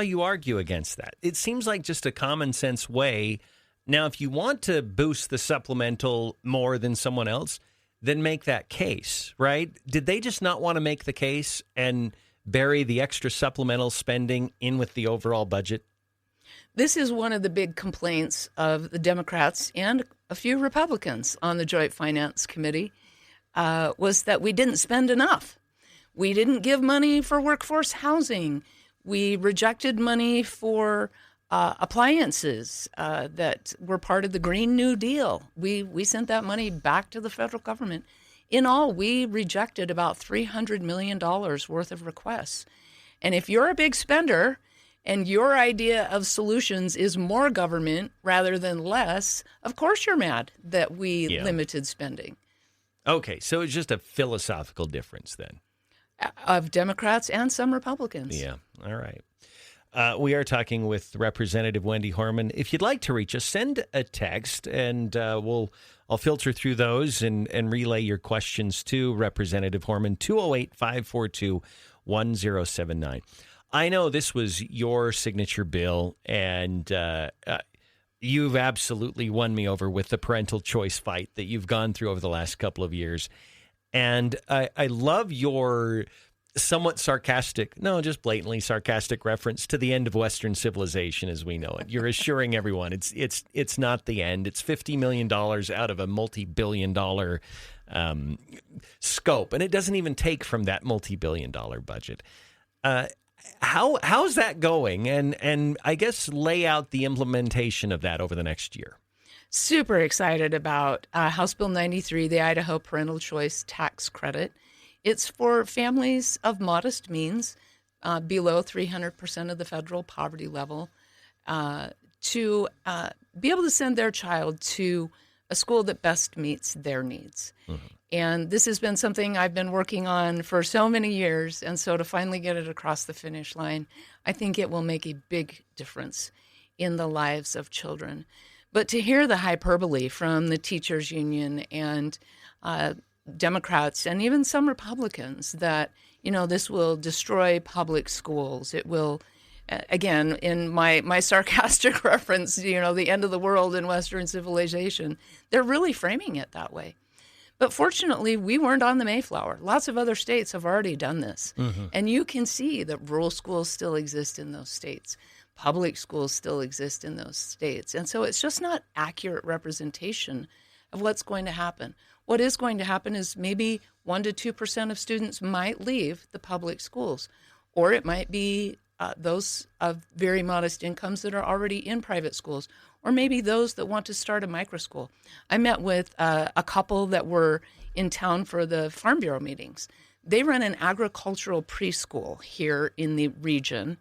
you argue against that. It seems like just a common sense way. Now, if you want to boost the supplemental more than someone else, then make that case, right? Did they just not want to make the case and bury the extra supplemental spending in with the overall budget? This is one of the big complaints of the Democrats and a few Republicans on the Joint Finance Committee, was that we didn't spend enough. We didn't give money for workforce housing. We rejected money for appliances that were part of the Green New Deal. We sent that money back to the federal government. In all, we rejected about $300 million worth of requests. And if you're a big spender and your idea of solutions is more government rather than less, of course you're mad that we limited spending. Okay, so it's just a philosophical difference then. Of Democrats and some Republicans. Yeah, all right. We are talking with Representative Wendy Horman. If you'd like to reach us, send a text, and I'll filter through those and relay your questions to Representative Horman, 208-542-1079. I know this was your signature bill, and you've absolutely won me over with the parental choice fight that you've gone through over the last couple of years. And I love your somewhat sarcastic, no, just blatantly sarcastic reference to the end of Western civilization as we know it. You're assuring everyone it's not the end. It's $50 million out of a multi-billion-dollar scope, and it doesn't even take from that multi-billion-dollar budget. How's that going? And I guess lay out the implementation of that over the next year. Super excited about House Bill 93, the Idaho Parental Choice Tax Credit. It's for families of modest means, below 300% of the federal poverty level, to be able to send their child to a school that best meets their needs. Mm-hmm. And this has been something I've been working on for so many years. And so to finally get it across the finish line, I think it will make a big difference in the lives of children. But to hear the hyperbole from the teachers union and Democrats and even some Republicans that, this will destroy public schools. It will, again, in my sarcastic reference, the end of the world in Western civilization, they're really framing it that way. But fortunately, we weren't on the Mayflower. Lots of other states have already done this. Mm-hmm. And you can see that rural schools still exist in those states. Public schools still exist in those states. And so it's just not accurate representation of what's going to happen. What is going to happen is maybe 1% to 2% of students might leave the public schools, or it might be those of very modest incomes that are already in private schools, or maybe those that want to start a micro school. I met with a couple that were in town for the Farm Bureau meetings. They run an agricultural preschool here in the region,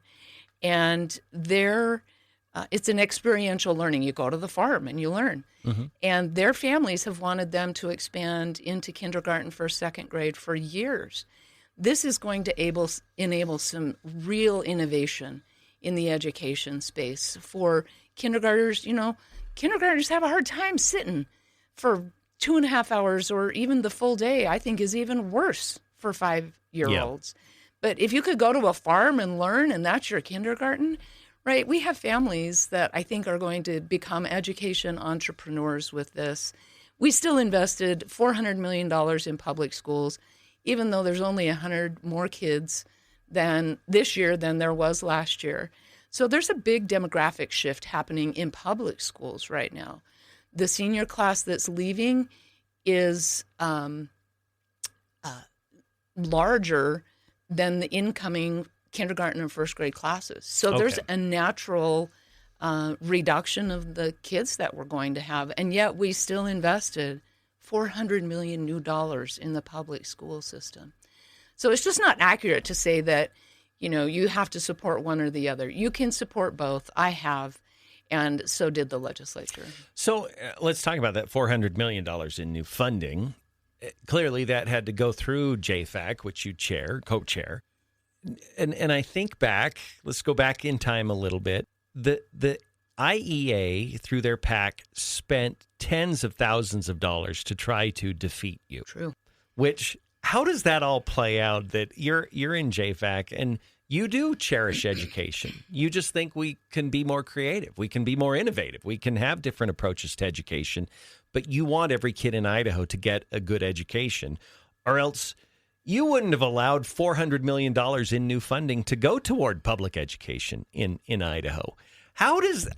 and it's an experiential learning. You go to the farm and you learn. Mm-hmm. And their families have wanted them to expand into kindergarten, first, second grade for years. This is going to enable some real innovation in the education space for kindergartners. Kindergartners have a hard time sitting for 2.5 hours, or even the full day, I think is even worse for 5-year-olds. Yeah. But if you could go to a farm and learn, and that's your kindergarten, right? We have families that I think are going to become education entrepreneurs with this. We still invested $400 million in public schools, even though there's only 100 more kids this year than there was last year. So there's a big demographic shift happening in public schools right now. The senior class that's leaving is larger than the incoming kindergarten and first grade classes. So there's a natural reduction of the kids that we're going to have. And yet we still invested $400 million new dollars in the public school system. So it's just not accurate to say that, you have to support one or the other. You can support both. I have, and so did the legislature. So let's talk about that $400 million in new funding. Clearly that had to go through JFAC, which you co-chair. And I think back, let's go back in time a little bit. The IEA, through their PAC, spent tens of thousands of dollars to try to defeat you. True. How does that all play out that you're in JFAC and you do cherish education? You just think we can be more creative. We can be more innovative. We can have different approaches to education, but you want every kid in Idaho to get a good education, or else you wouldn't have allowed $400 million in new funding to go toward public education in Idaho. How does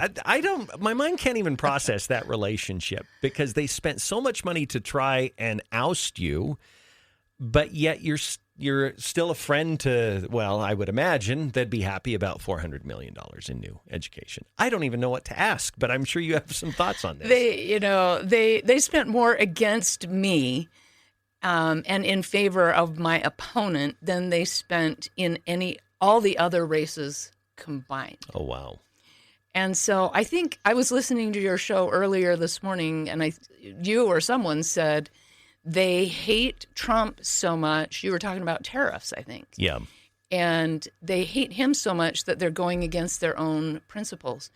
my mind can't even process that relationship, because they spent so much money to try and oust you, but yet you're still a friend to, well, I would imagine they'd be happy about $400 million in new education. I don't even know what to ask, but I'm sure you have some thoughts on this. They spent more against me and in favor of my opponent than they spent in all the other races combined. Oh, wow. And so I think I was listening to your show earlier this morning, and you or someone said they hate Trump so much. You were talking about tariffs, I think. Yeah. And they hate him so much that they're going against their own principles.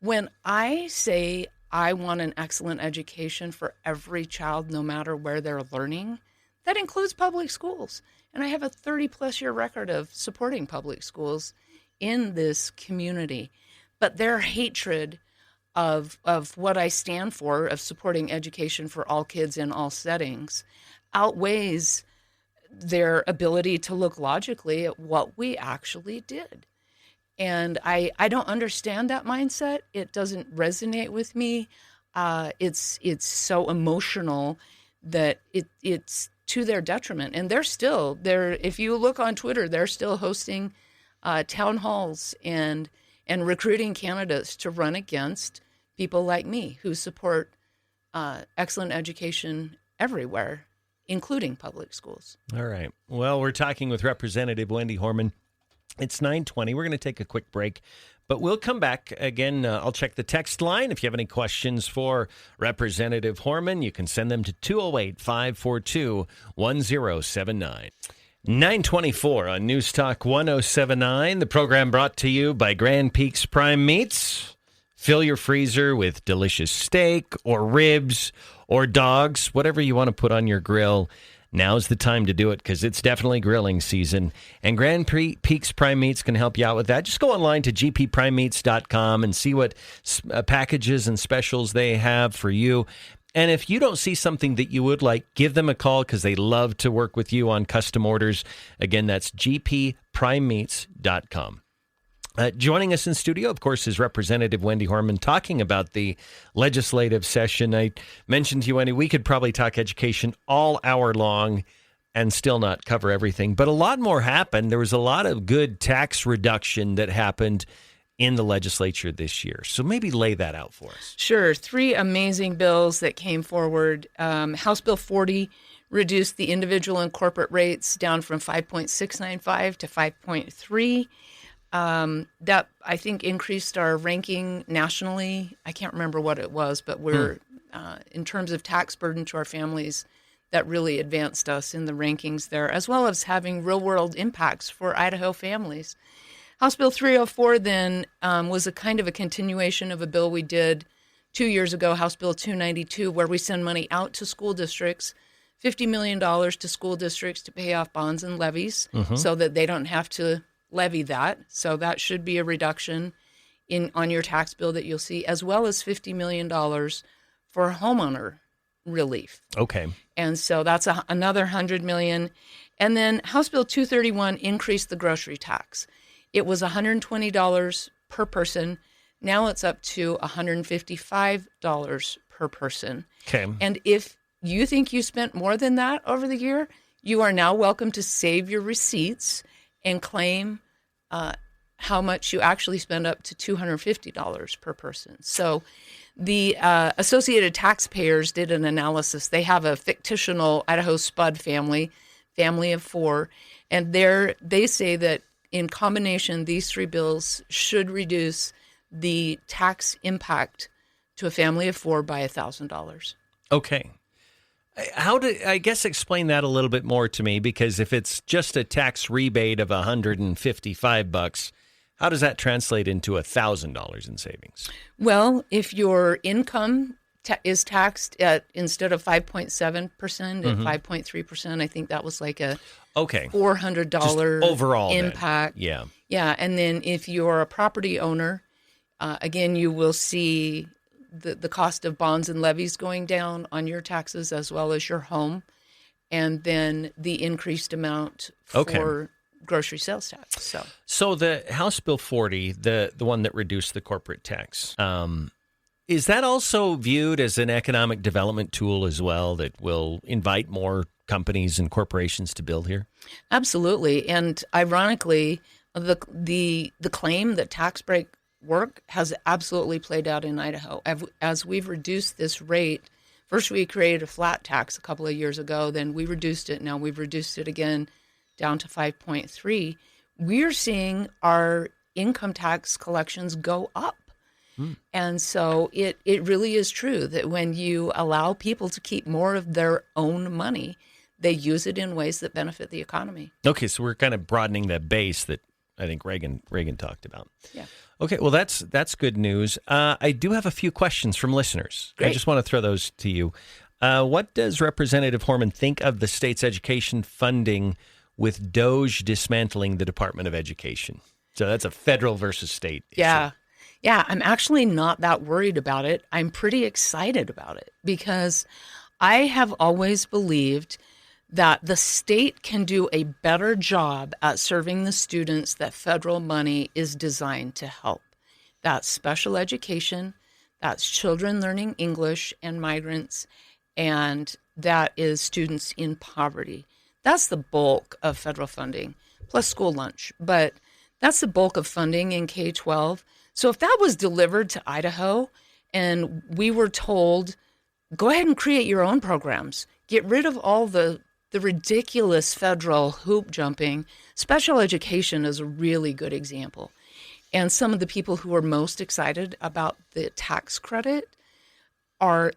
When I say I want an excellent education for every child, no matter where they're learning, that includes public schools. And I have a 30-plus year record of supporting public schools in this community. But their hatred of what I stand for, of supporting education for all kids in all settings, outweighs their ability to look logically at what we actually did. And I don't understand that mindset. It doesn't resonate with me. It's so emotional that it's to their detriment. And if you look on Twitter, they're still hosting town halls and recruiting candidates to run against people like me who support excellent education everywhere, including public schools. All right. Well, we're talking with Representative Wendy Horman. It's 9:20. We're going to take a quick break, but we'll come back again. I'll check the text line. If you have any questions for Representative Horman, you can send them to 208-542-1079. 924 on News Talk 1079. The program brought to you by Grand Peaks Prime Meats. Fill your freezer with delicious steak or ribs or dogs, whatever you want to put on your grill. Now's the time to do it because it's definitely grilling season. And Grand Peaks Prime Meats can help you out with that. Just go online to gpprimemeats.com and see what packages and specials they have for you. And if you don't see something that you would like, give them a call because they love to work with you on custom orders. Again, that's gpprimemeats.com. Joining us in studio, of course, is Representative Wendy Horman talking about the legislative session. I mentioned to you, Wendy, we could probably talk education all hour long and still not cover everything. But a lot more happened. There was a lot of good tax reduction that happened in the legislature this year. So maybe lay that out for us. Sure. 3 amazing bills that came forward. House Bill 40 reduced the individual and corporate rates down from 5.695 to 5.3. That, I think, increased our ranking nationally. I can't remember what it was, but we're, in terms of tax burden to our families, that really advanced us in the rankings there, as well as having real-world impacts for Idaho families. House Bill 304 then was a kind of a continuation of a bill we did 2 years ago, House Bill 292, where we send money out to school districts, $50 million to school districts to pay off bonds and levies so that they don't have to levy that. So that should be a reduction on your tax bill that you'll see, as well as $50 million for homeowner relief. Okay. And so that's another $100 million. And then House Bill 231 increased the grocery tax. It was $120 per person. Now it's up to $155 per person. Okay. And if you think you spent more than that over the year, you are now welcome to save your receipts and claim how much you actually spend, up to $250 per person. So the Associated Taxpayers did an analysis. They have a fictional Idaho Spud family of 4, and they say that in combination, these 3 bills should reduce the tax impact to a family of 4 by $1,000. Okay. I guess explain that a little bit more to me, because if it's just a tax rebate of $155, how does that translate into $1,000 in savings? Well, if your income is taxed at, instead of 5.7% at 5.3%, I think that was like a $400 overall impact. Then. Yeah. And then if you're a property owner, again, you will see the cost of bonds and levies going down on your taxes as well as your home, and then the increased amount for grocery sales tax. So the House Bill 40, the one that reduced the corporate tax, is that also viewed as an economic development tool as well that will invite more companies and corporations to build here? Absolutely. And ironically, the claim that tax break work has absolutely played out in Idaho. As we've reduced this rate, first we created a flat tax a couple of years ago, then we reduced it. Now we've reduced it again down to 5.3. We're seeing our income tax collections go up. And so it really is true that when you allow people to keep more of their own money, they use it in ways that benefit the economy. Okay, so we're kind of broadening that base that I think Reagan talked about. Yeah. Okay, well, that's good news. I do have a few questions from listeners. Great. I just want to throw those to you. What does Representative Horman think of the state's education funding with DOGE dismantling the Department of Education? So that's a federal versus state issue. Yeah, I'm actually not that worried about it. I'm pretty excited about it because I have always believed that the state can do a better job at serving the students that federal money is designed to help. That's special education, that's children learning English and migrants, and that is students in poverty. That's the bulk of federal funding, plus school lunch. But that's the bulk of funding in K-12. So if that was delivered to Idaho and we were told, go ahead and create your own programs, get rid of all the ridiculous federal hoop jumping. Special education is a really good example. And some of the people who are most excited about the tax credit are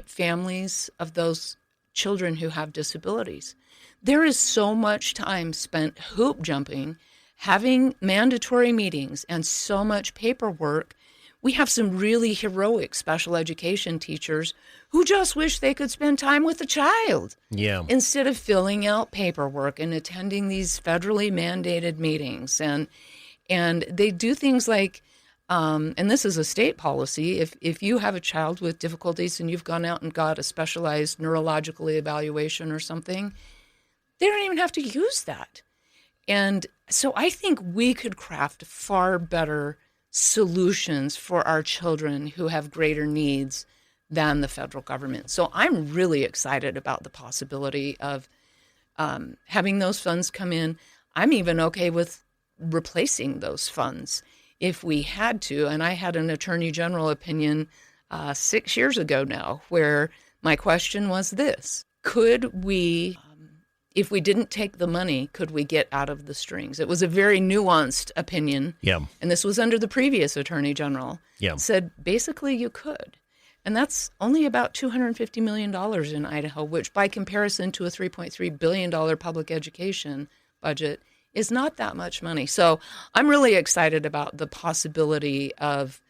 families of those children who have disabilities. There is so much time spent hoop jumping, having mandatory meetings, and so much paperwork We have some really heroic special education teachers who just wish they could spend time with the child. Yeah. Instead of filling out paperwork and attending these federally mandated meetings. And they do things like, and this is a state policy, if you have a child with difficulties and you've gone out and got a specialized neurological evaluation or something, they don't even have to use that. And so I think we could craft far better solutions for our children who have greater needs than the federal government. So I'm really excited about the possibility of having those funds come in. I'm even okay with replacing those funds if we had to. And I had an attorney general opinion 6 years ago now, where my question was this: could we, if we didn't take the money, could we get out of the strings? It was a very nuanced opinion. Yeah. And this was under the previous attorney general. Yeah. Said basically you could. And that's only about $250 million in Idaho, which by comparison to a $3.3 billion public education budget is not that much money. So I'm really excited about the possibility of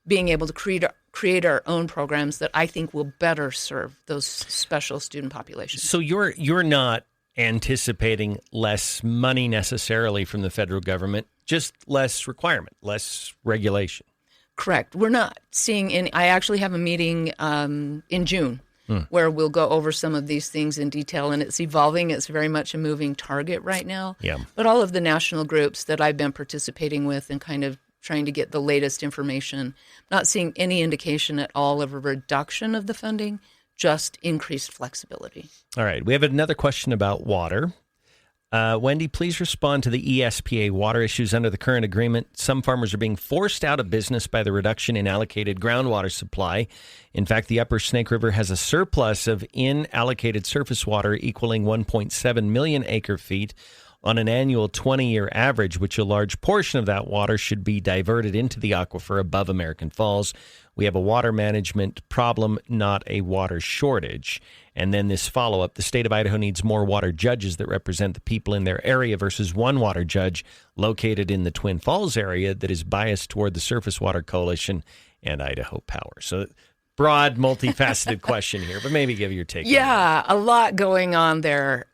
being able to create our own programs that I think will better serve those special student populations. So you're not anticipating less money necessarily from the federal government, just less requirement, less regulation. Correct. We're not seeing any. I actually have a meeting in June where we'll go over some of these things in detail, and it's evolving. It's very much a moving target right now. Yeah. But all of the national groups that I've been participating with and kind of trying to get the latest information, not seeing any indication at all of a reduction of the funding, just increased flexibility. All right. We have another question about water. Wendy, please respond to the ESPA water issues under the current agreement. Some farmers are being forced out of business by the reduction in allocated groundwater supply. In fact, the Upper Snake River has a surplus of in-allocated surface water equaling 1.7 million acre feet on an annual 20-year average, which a large portion of that water should be diverted into the aquifer above American Falls. We have a water management problem, not a water shortage. And then this follow-up, the state of Idaho needs more water judges that represent the people in their area versus one water judge located in the Twin Falls area that is biased toward the Surface Water Coalition and Idaho Power. So broad, multifaceted question here, but maybe give your take. Yeah, a lot going on there.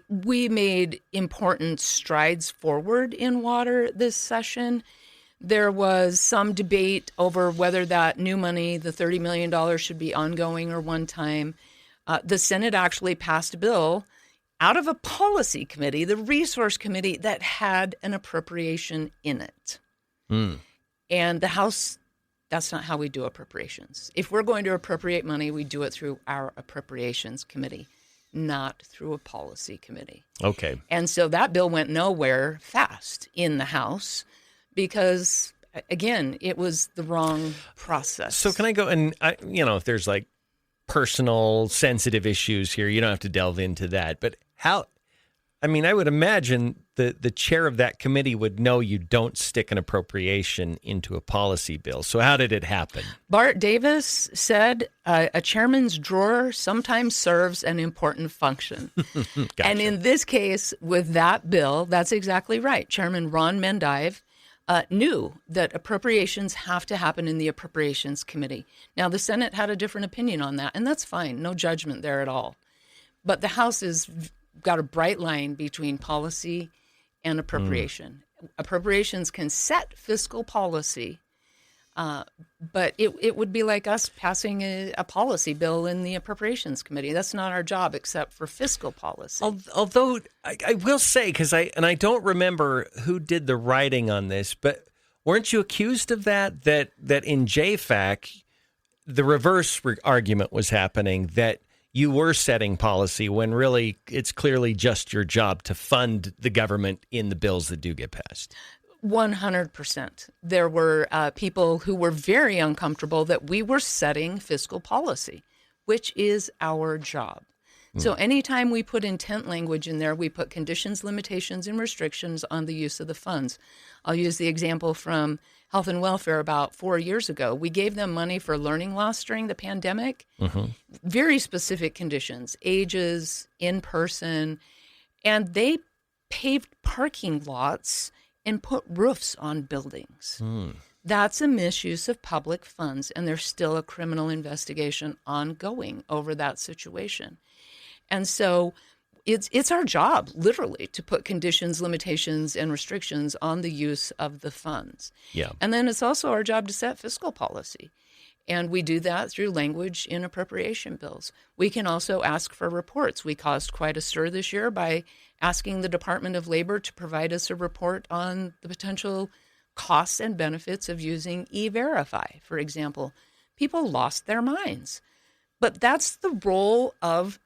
We made important strides forward in water this session. There was some debate over whether that new money, the $30 million, should be ongoing or one time. The Senate actually passed a bill out of a policy committee, the resource committee, that had an appropriation in it. And the House, that's not how we do appropriations. If we're going to appropriate money, we do it through our appropriations committee, not through a policy committee. Okay. And so that bill went nowhere fast in the House, because, again, it was the wrong process. So can I go and, if there's like personal sensitive issues here, you don't have to delve into that. But how, I would imagine the chair of that committee would know you don't stick an appropriation into a policy bill. So how did it happen? Bart Davis said a chairman's drawer sometimes serves an important function. Gotcha. And in this case, with that bill, that's exactly right. Chairman Ron Mendive knew that appropriations have to happen in the Appropriations Committee. Now, the Senate had a different opinion on that, and that's fine. No judgment there at all. But the House has got a bright line between policy and appropriation. Appropriations can set fiscal policy, but it would be like us passing a policy bill in the Appropriations Committee. That's not our job except for fiscal policy. Although I will say, because I don't remember who did the writing on this, but weren't you accused of that in JFAC, the reverse argument was happening, that you were setting policy when really it's clearly just your job to fund the government in the bills that do get passed? 100%. There were people who were very uncomfortable that we were setting fiscal policy, which is our job. So anytime we put intent language in there, we put conditions, limitations, and restrictions on the use of the funds. I'll use the example from Health and Welfare about 4 years ago. We gave them money for learning loss during the pandemic. Very specific conditions, ages, in person, and they paved parking lots and put roofs on buildings. That's a misuse of public funds, and there's still a criminal investigation ongoing over that situation. And so it's our job, literally, to put conditions, limitations, and restrictions on the use of the funds. Yeah. And then it's also our job to set fiscal policy. And we do that through language in appropriation bills. We can also ask for reports. We caused quite a stir this year by asking the Department of Labor to provide us a report on the potential costs and benefits of using E-Verify, for example. People lost their minds. But that's the role of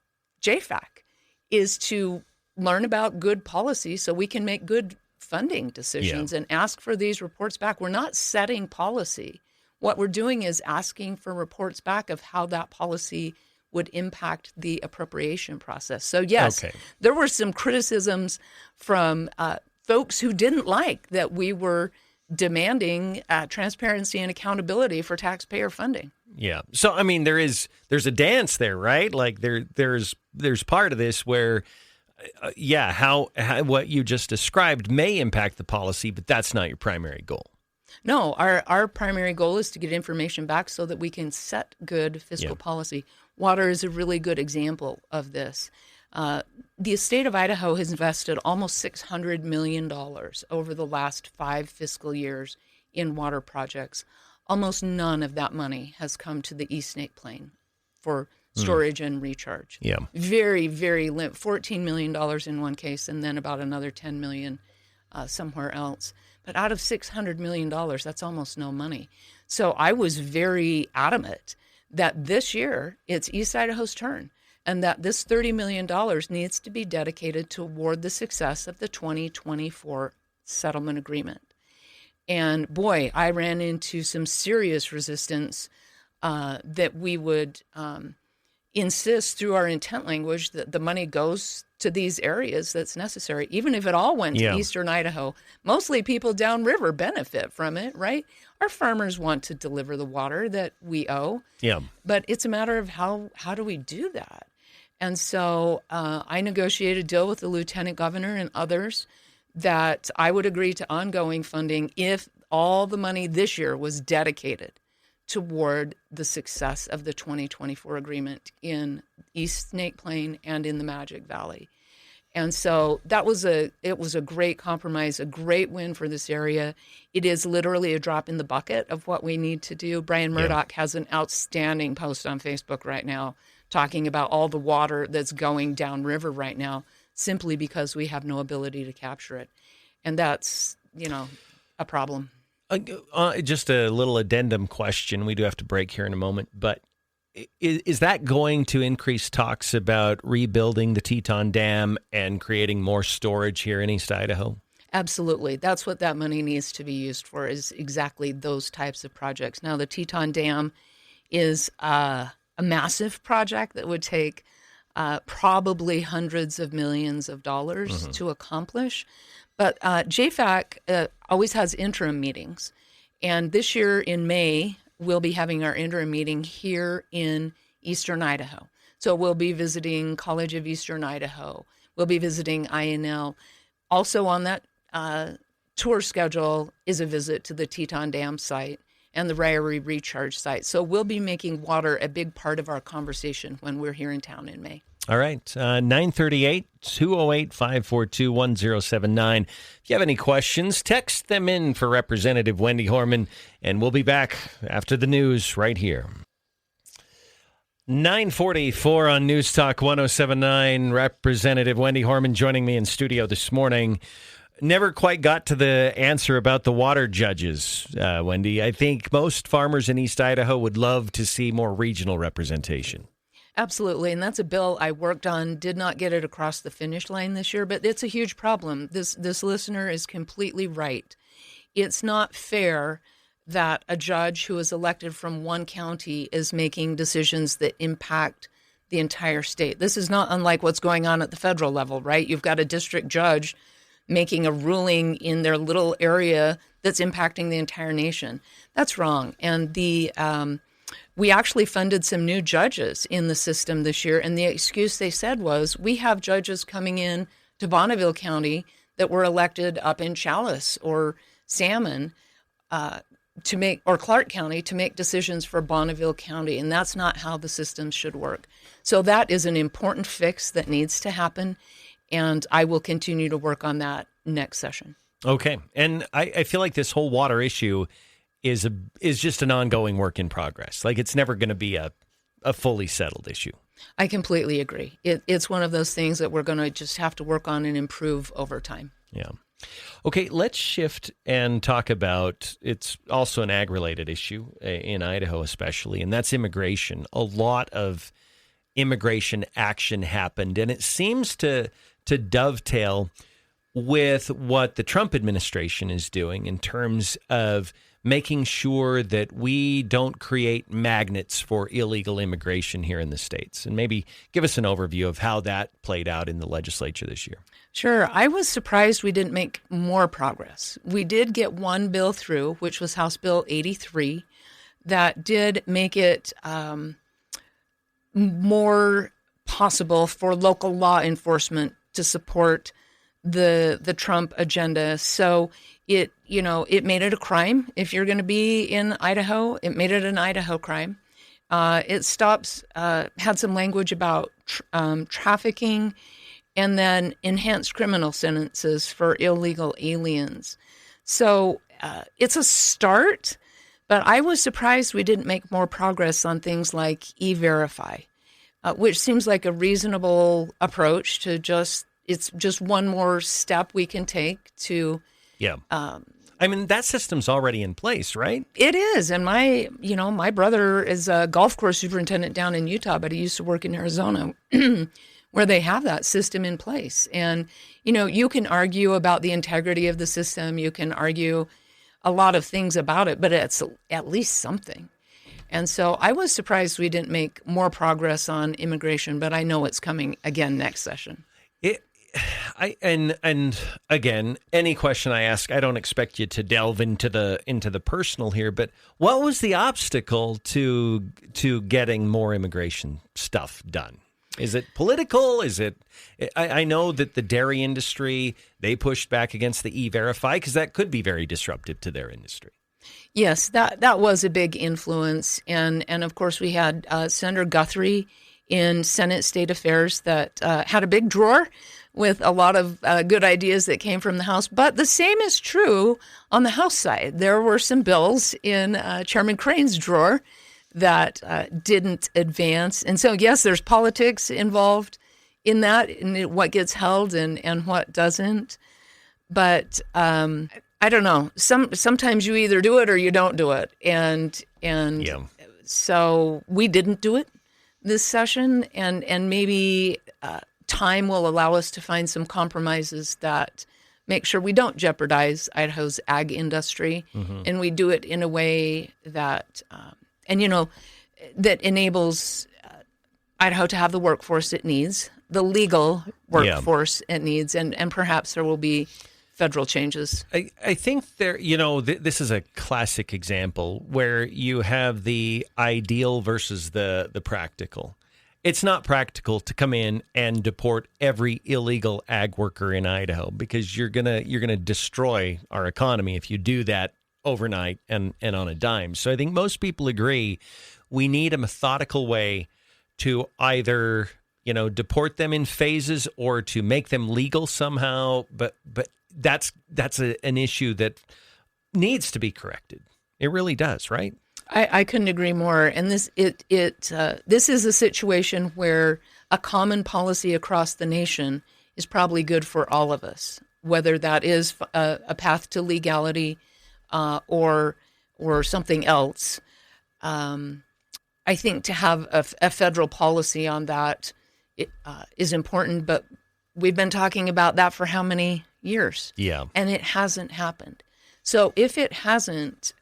JFAC, is to learn about good policy so we can make good funding decisions and ask for these reports back. We're not setting policy. What we're doing is asking for reports back of how that policy would impact the appropriation process. So yes, there were some criticisms from folks who didn't like that we were demanding transparency and accountability for taxpayer funding. Yeah. So, I mean, there's a dance there, right? Like there's part of this where, how what you just described may impact the policy, but that's not your primary goal. No, our primary goal is to get information back so that we can set good fiscal policy. Water is a really good example of this. The state of Idaho has invested almost $600 million over the last 5 fiscal years in water projects. Almost none of that money has come to the East Snake Plain for storage and recharge. Yeah. Very, very limited. $14 million in one case, and then about another $10 million somewhere else. But out of $600 million, that's almost no money. So I was very adamant that this year it's East Idaho's turn, and that this $30 million needs to be dedicated toward the success of the 2024 settlement agreement. And boy, I ran into some serious resistance that we would insist through our intent language that the money goes to these areas that's necessary, even if it all went to eastern Idaho. Mostly people downriver benefit from it, right? Our farmers want to deliver the water that we owe. Yeah. But it's a matter of how do we do that? And so I negotiated a deal with the lieutenant governor and others that I would agree to ongoing funding if all the money this year was dedicated toward the success of the 2024 agreement in East Snake Plain and in the Magic Valley. And so it was a great compromise, a great win for this area. It is literally a drop in the bucket of what we need to do. Brian Murdoch has an outstanding post on Facebook right now talking about all the water that's going downriver right now simply because we have no ability to capture it. And that's, a problem. Just a little addendum question. We do have to break here in a moment, but is that going to increase talks about rebuilding the Teton Dam and creating more storage here in East Idaho? Absolutely. That's what that money needs to be used for, is exactly those types of projects. Now, the Teton Dam is a massive project that would take probably hundreds of millions of dollars to accomplish. But JFAC always has interim meetings. And this year in May, we'll be having our interim meeting here in eastern Idaho. So we'll be visiting College of Eastern Idaho. We'll be visiting INL. Also on that tour schedule is a visit to the Teton Dam site and the Ryrie Recharge site. So we'll be making water a big part of our conversation when we're here in town in May. All right, 938-208-542-1079. If you have any questions, text them in for Representative Wendy Horman, and we'll be back after the news right here. 9:44 on News Talk 107.9. Representative Wendy Horman joining me in studio this morning. Never quite got to the answer about the water judges, Wendy. I think most farmers in East Idaho would love to see more regional representation. Absolutely, and that's a bill I worked on, did not get it across the finish line this year, but it's a huge problem. This listener is completely right. It's not fair that a judge who is elected from one county is making decisions that impact the entire state. This is not unlike what's going on at the federal level, right? You've got a district judge making a ruling in their little area that's impacting the entire nation. That's wrong. And we actually funded some new judges in the system this year, and the excuse they said was, we have judges coming in to Bonneville County that were elected up in Chalice or Salmon. to make, or Clark County to make decisions for Bonneville County, and that's not how the system should work. So that is an important fix that needs to happen, and I will continue to work on that next session. Okay, and I feel like this whole water issue is just an ongoing work in progress. Like, it's never going to be a fully settled issue. I completely agree. It's one of those things that we're going to just have to work on and improve over time. Yeah. Okay, let's shift and talk about, it's also an ag-related issue in Idaho especially, and that's immigration. A lot of immigration action happened, and it seems to dovetail with what the Trump administration is doing in terms of making sure that we don't create magnets for illegal immigration here in the States. And maybe give us an overview of how that played out in the legislature this year. Sure. I was surprised we didn't make more progress. We did get one bill through, which was House Bill 83, that did make it more possible for local law enforcement to support the Trump agenda. So it made it a crime. If you're going to be in Idaho, it made it an Idaho crime. It had some language about trafficking, and then enhanced criminal sentences for illegal aliens. So it's a start, but I was surprised we didn't make more progress on things like E-Verify, which seems like a reasonable approach to it's just one more step we can take to... Yeah. I mean, that system's already in place, right? It is. And my brother is a golf course superintendent down in Utah, but he used to work in Arizona where they have that system in place. And, you can argue about the integrity of the system. You can argue a lot of things about it, but it's at least something. And so I was surprised we didn't make more progress on immigration, but I know it's coming again next session. And again, any question I ask, I don't expect you to delve into the personal here, but what was the obstacle to getting more immigration stuff done? Is it political? Is it? I know that the dairy industry, they pushed back against the E-Verify because that could be very disruptive to their industry. Yes, that was a big influence, and of course we had Senator Guthrie in Senate State Affairs that had a big drawer with a lot of good ideas that came from the House. But the same is true on the House side. There were some bills in Chairman Crane's drawer that didn't advance. And so, yes, there's politics involved in that, in what gets held and what doesn't. But I don't know. Sometimes you either do it or you don't do it. And so we didn't do it this session, and maybe time will allow us to find some compromises that make sure we don't jeopardize Idaho's ag industry, and we do it in a way that, that enables Idaho to have the workforce it needs, the legal workforce it needs, and perhaps there will be federal changes. I think there, this is a classic example where you have the ideal versus the practical. It's not practical to come in and deport every illegal ag worker in Idaho because you're gonna destroy our economy if you do that overnight and on a dime. So I think most people agree we need a methodical way to either deport them in phases or to make them legal somehow. But that's an issue that needs to be corrected. It really does, right? I couldn't agree more. And this is a situation where a common policy across the nation is probably good for all of us, whether that is a path to legality or something else. I think to have a federal policy on that is important, but we've been talking about that for how many years? Yeah. And it hasn't happened. So if it hasn't,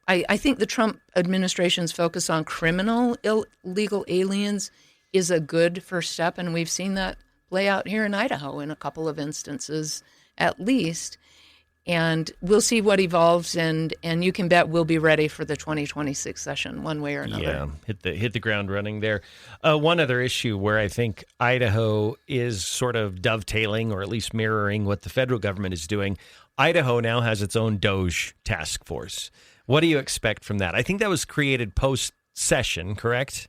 I think the Trump administration's focus on criminal illegal aliens is a good first step, and we've seen that play out here in Idaho in a couple of instances at least. And we'll see what evolves, and you can bet we'll be ready for the 2026 session one way or another. Yeah, hit the ground running there. One other issue where I think Idaho is sort of dovetailing or at least mirroring what the federal government is doing. Idaho now has its own DOJ task force. What do you expect from that? I think that was created post-session, correct?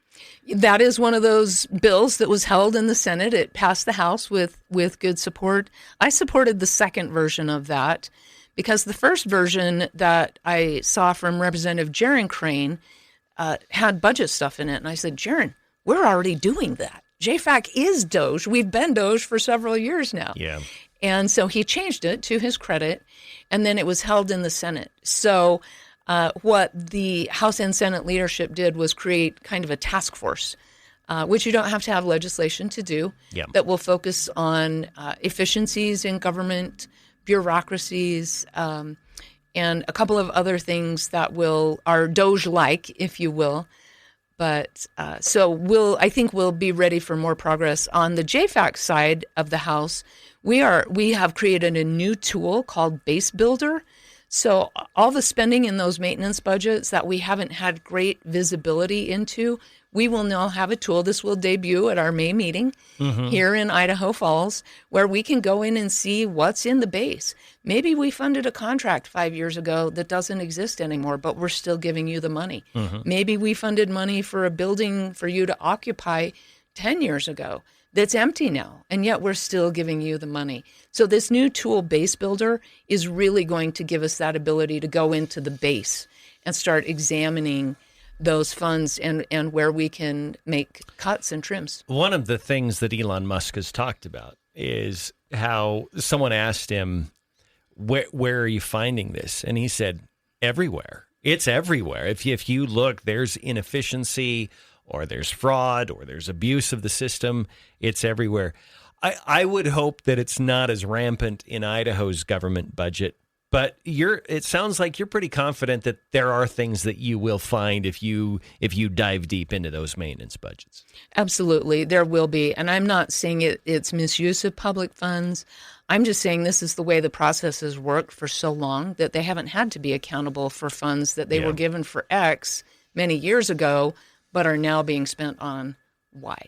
That is one of those bills that was held in the Senate. It passed the House with good support. I supported the second version of that because the first version that I saw from Representative Jaron Crane had budget stuff in it. And I said, Jaron, we're already doing that. JFAC is DOGE. We've been DOGE for several years now. Yeah. And so he changed it to his credit, and then it was held in the Senate. So what the House and Senate leadership did was create kind of a task force, which you don't have to have legislation to do, that will focus on efficiencies in government, bureaucracies, and a couple of other things that are DOGE-like, if you will. But so I think we'll be ready for more progress on the JFAC side of the House. We have created a new tool called Base Builder. So all the spending in those maintenance budgets that we haven't had great visibility into, we will now have a tool. This will debut at our May meeting here in Idaho Falls, where we can go in and see what's in the base. Maybe we funded a contract 5 years ago that doesn't exist anymore, but we're still giving you the money. Maybe we funded money for a building for you to occupy 10 years ago that's empty now, and yet we're still giving you the money. So this new tool, Base Builder, is really going to give us that ability to go into the base and start examining those funds and where we can make cuts and trims. One of the things that Elon Musk has talked about is how someone asked him, where are you finding this? And he said, everywhere. It's everywhere. If you look, there's inefficiency, or there's fraud, or there's abuse of the system. It's everywhere. I would hope that it's not as rampant in Idaho's government budget, but it sounds like you're pretty confident that there are things that you will find if you dive deep into those maintenance budgets. Absolutely, there will be. And I'm not saying it's misuse of public funds. I'm just saying this is the way the process has worked for so long that they haven't had to be accountable for funds that they were given for X many years ago, but are now being spent on Y.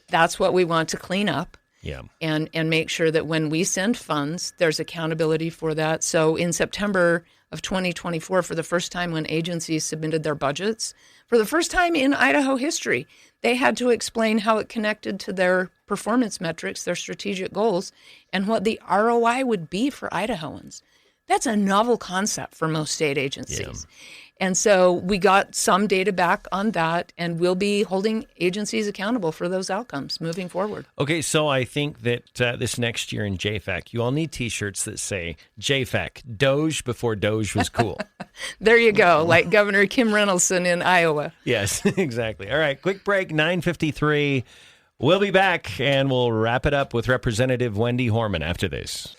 That's what we want to clean up. Yeah. And make sure that when we send funds, there's accountability for that. So in September of 2024, for the first time when agencies submitted their budgets, for the first time in Idaho history, they had to explain how it connected to their performance metrics, their strategic goals, and what the ROI would be for Idahoans. That's a novel concept for most state agencies. Yeah. And so we got some data back on that, and we'll be holding agencies accountable for those outcomes moving forward. Okay, so I think that this next year in JFAC, you all need T-shirts that say JFAC, Doge before Doge was cool. There you go, like Governor Kim Reynoldsson in Iowa. Yes, exactly. All right, quick break, 9:53. We'll be back, and we'll wrap it up with Representative Wendy Horman after this.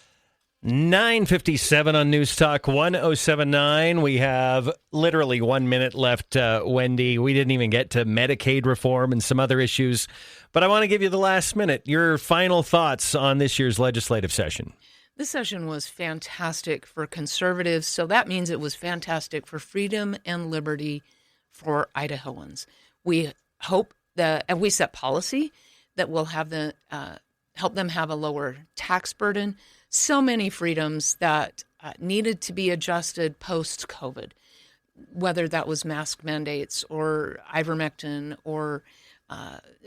9:57 on News Talk 1079. We have literally 1 minute left, Wendy. We didn't even get to Medicaid reform and some other issues, but I want to give you the last minute. Your final thoughts on this year's legislative session. This session was fantastic for conservatives, so that means it was fantastic for freedom and liberty for Idahoans. We hope that, and we set policy that will have help them have a lower tax burden. So many freedoms that needed to be adjusted post-COVID, whether that was mask mandates or ivermectin, or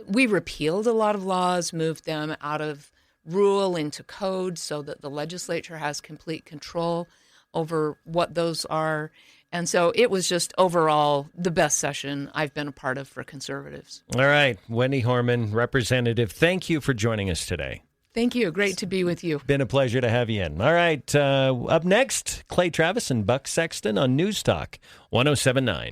we repealed a lot of laws, moved them out of rule into code so that the legislature has complete control over what those are. And so it was just overall the best session I've been a part of for conservatives. All right. Wendy Horman, Representative, thank you for joining us today. Thank you. Great to be with you. Been a pleasure to have you in. All right. Up next, Clay Travis and Buck Sexton on News Talk 1079.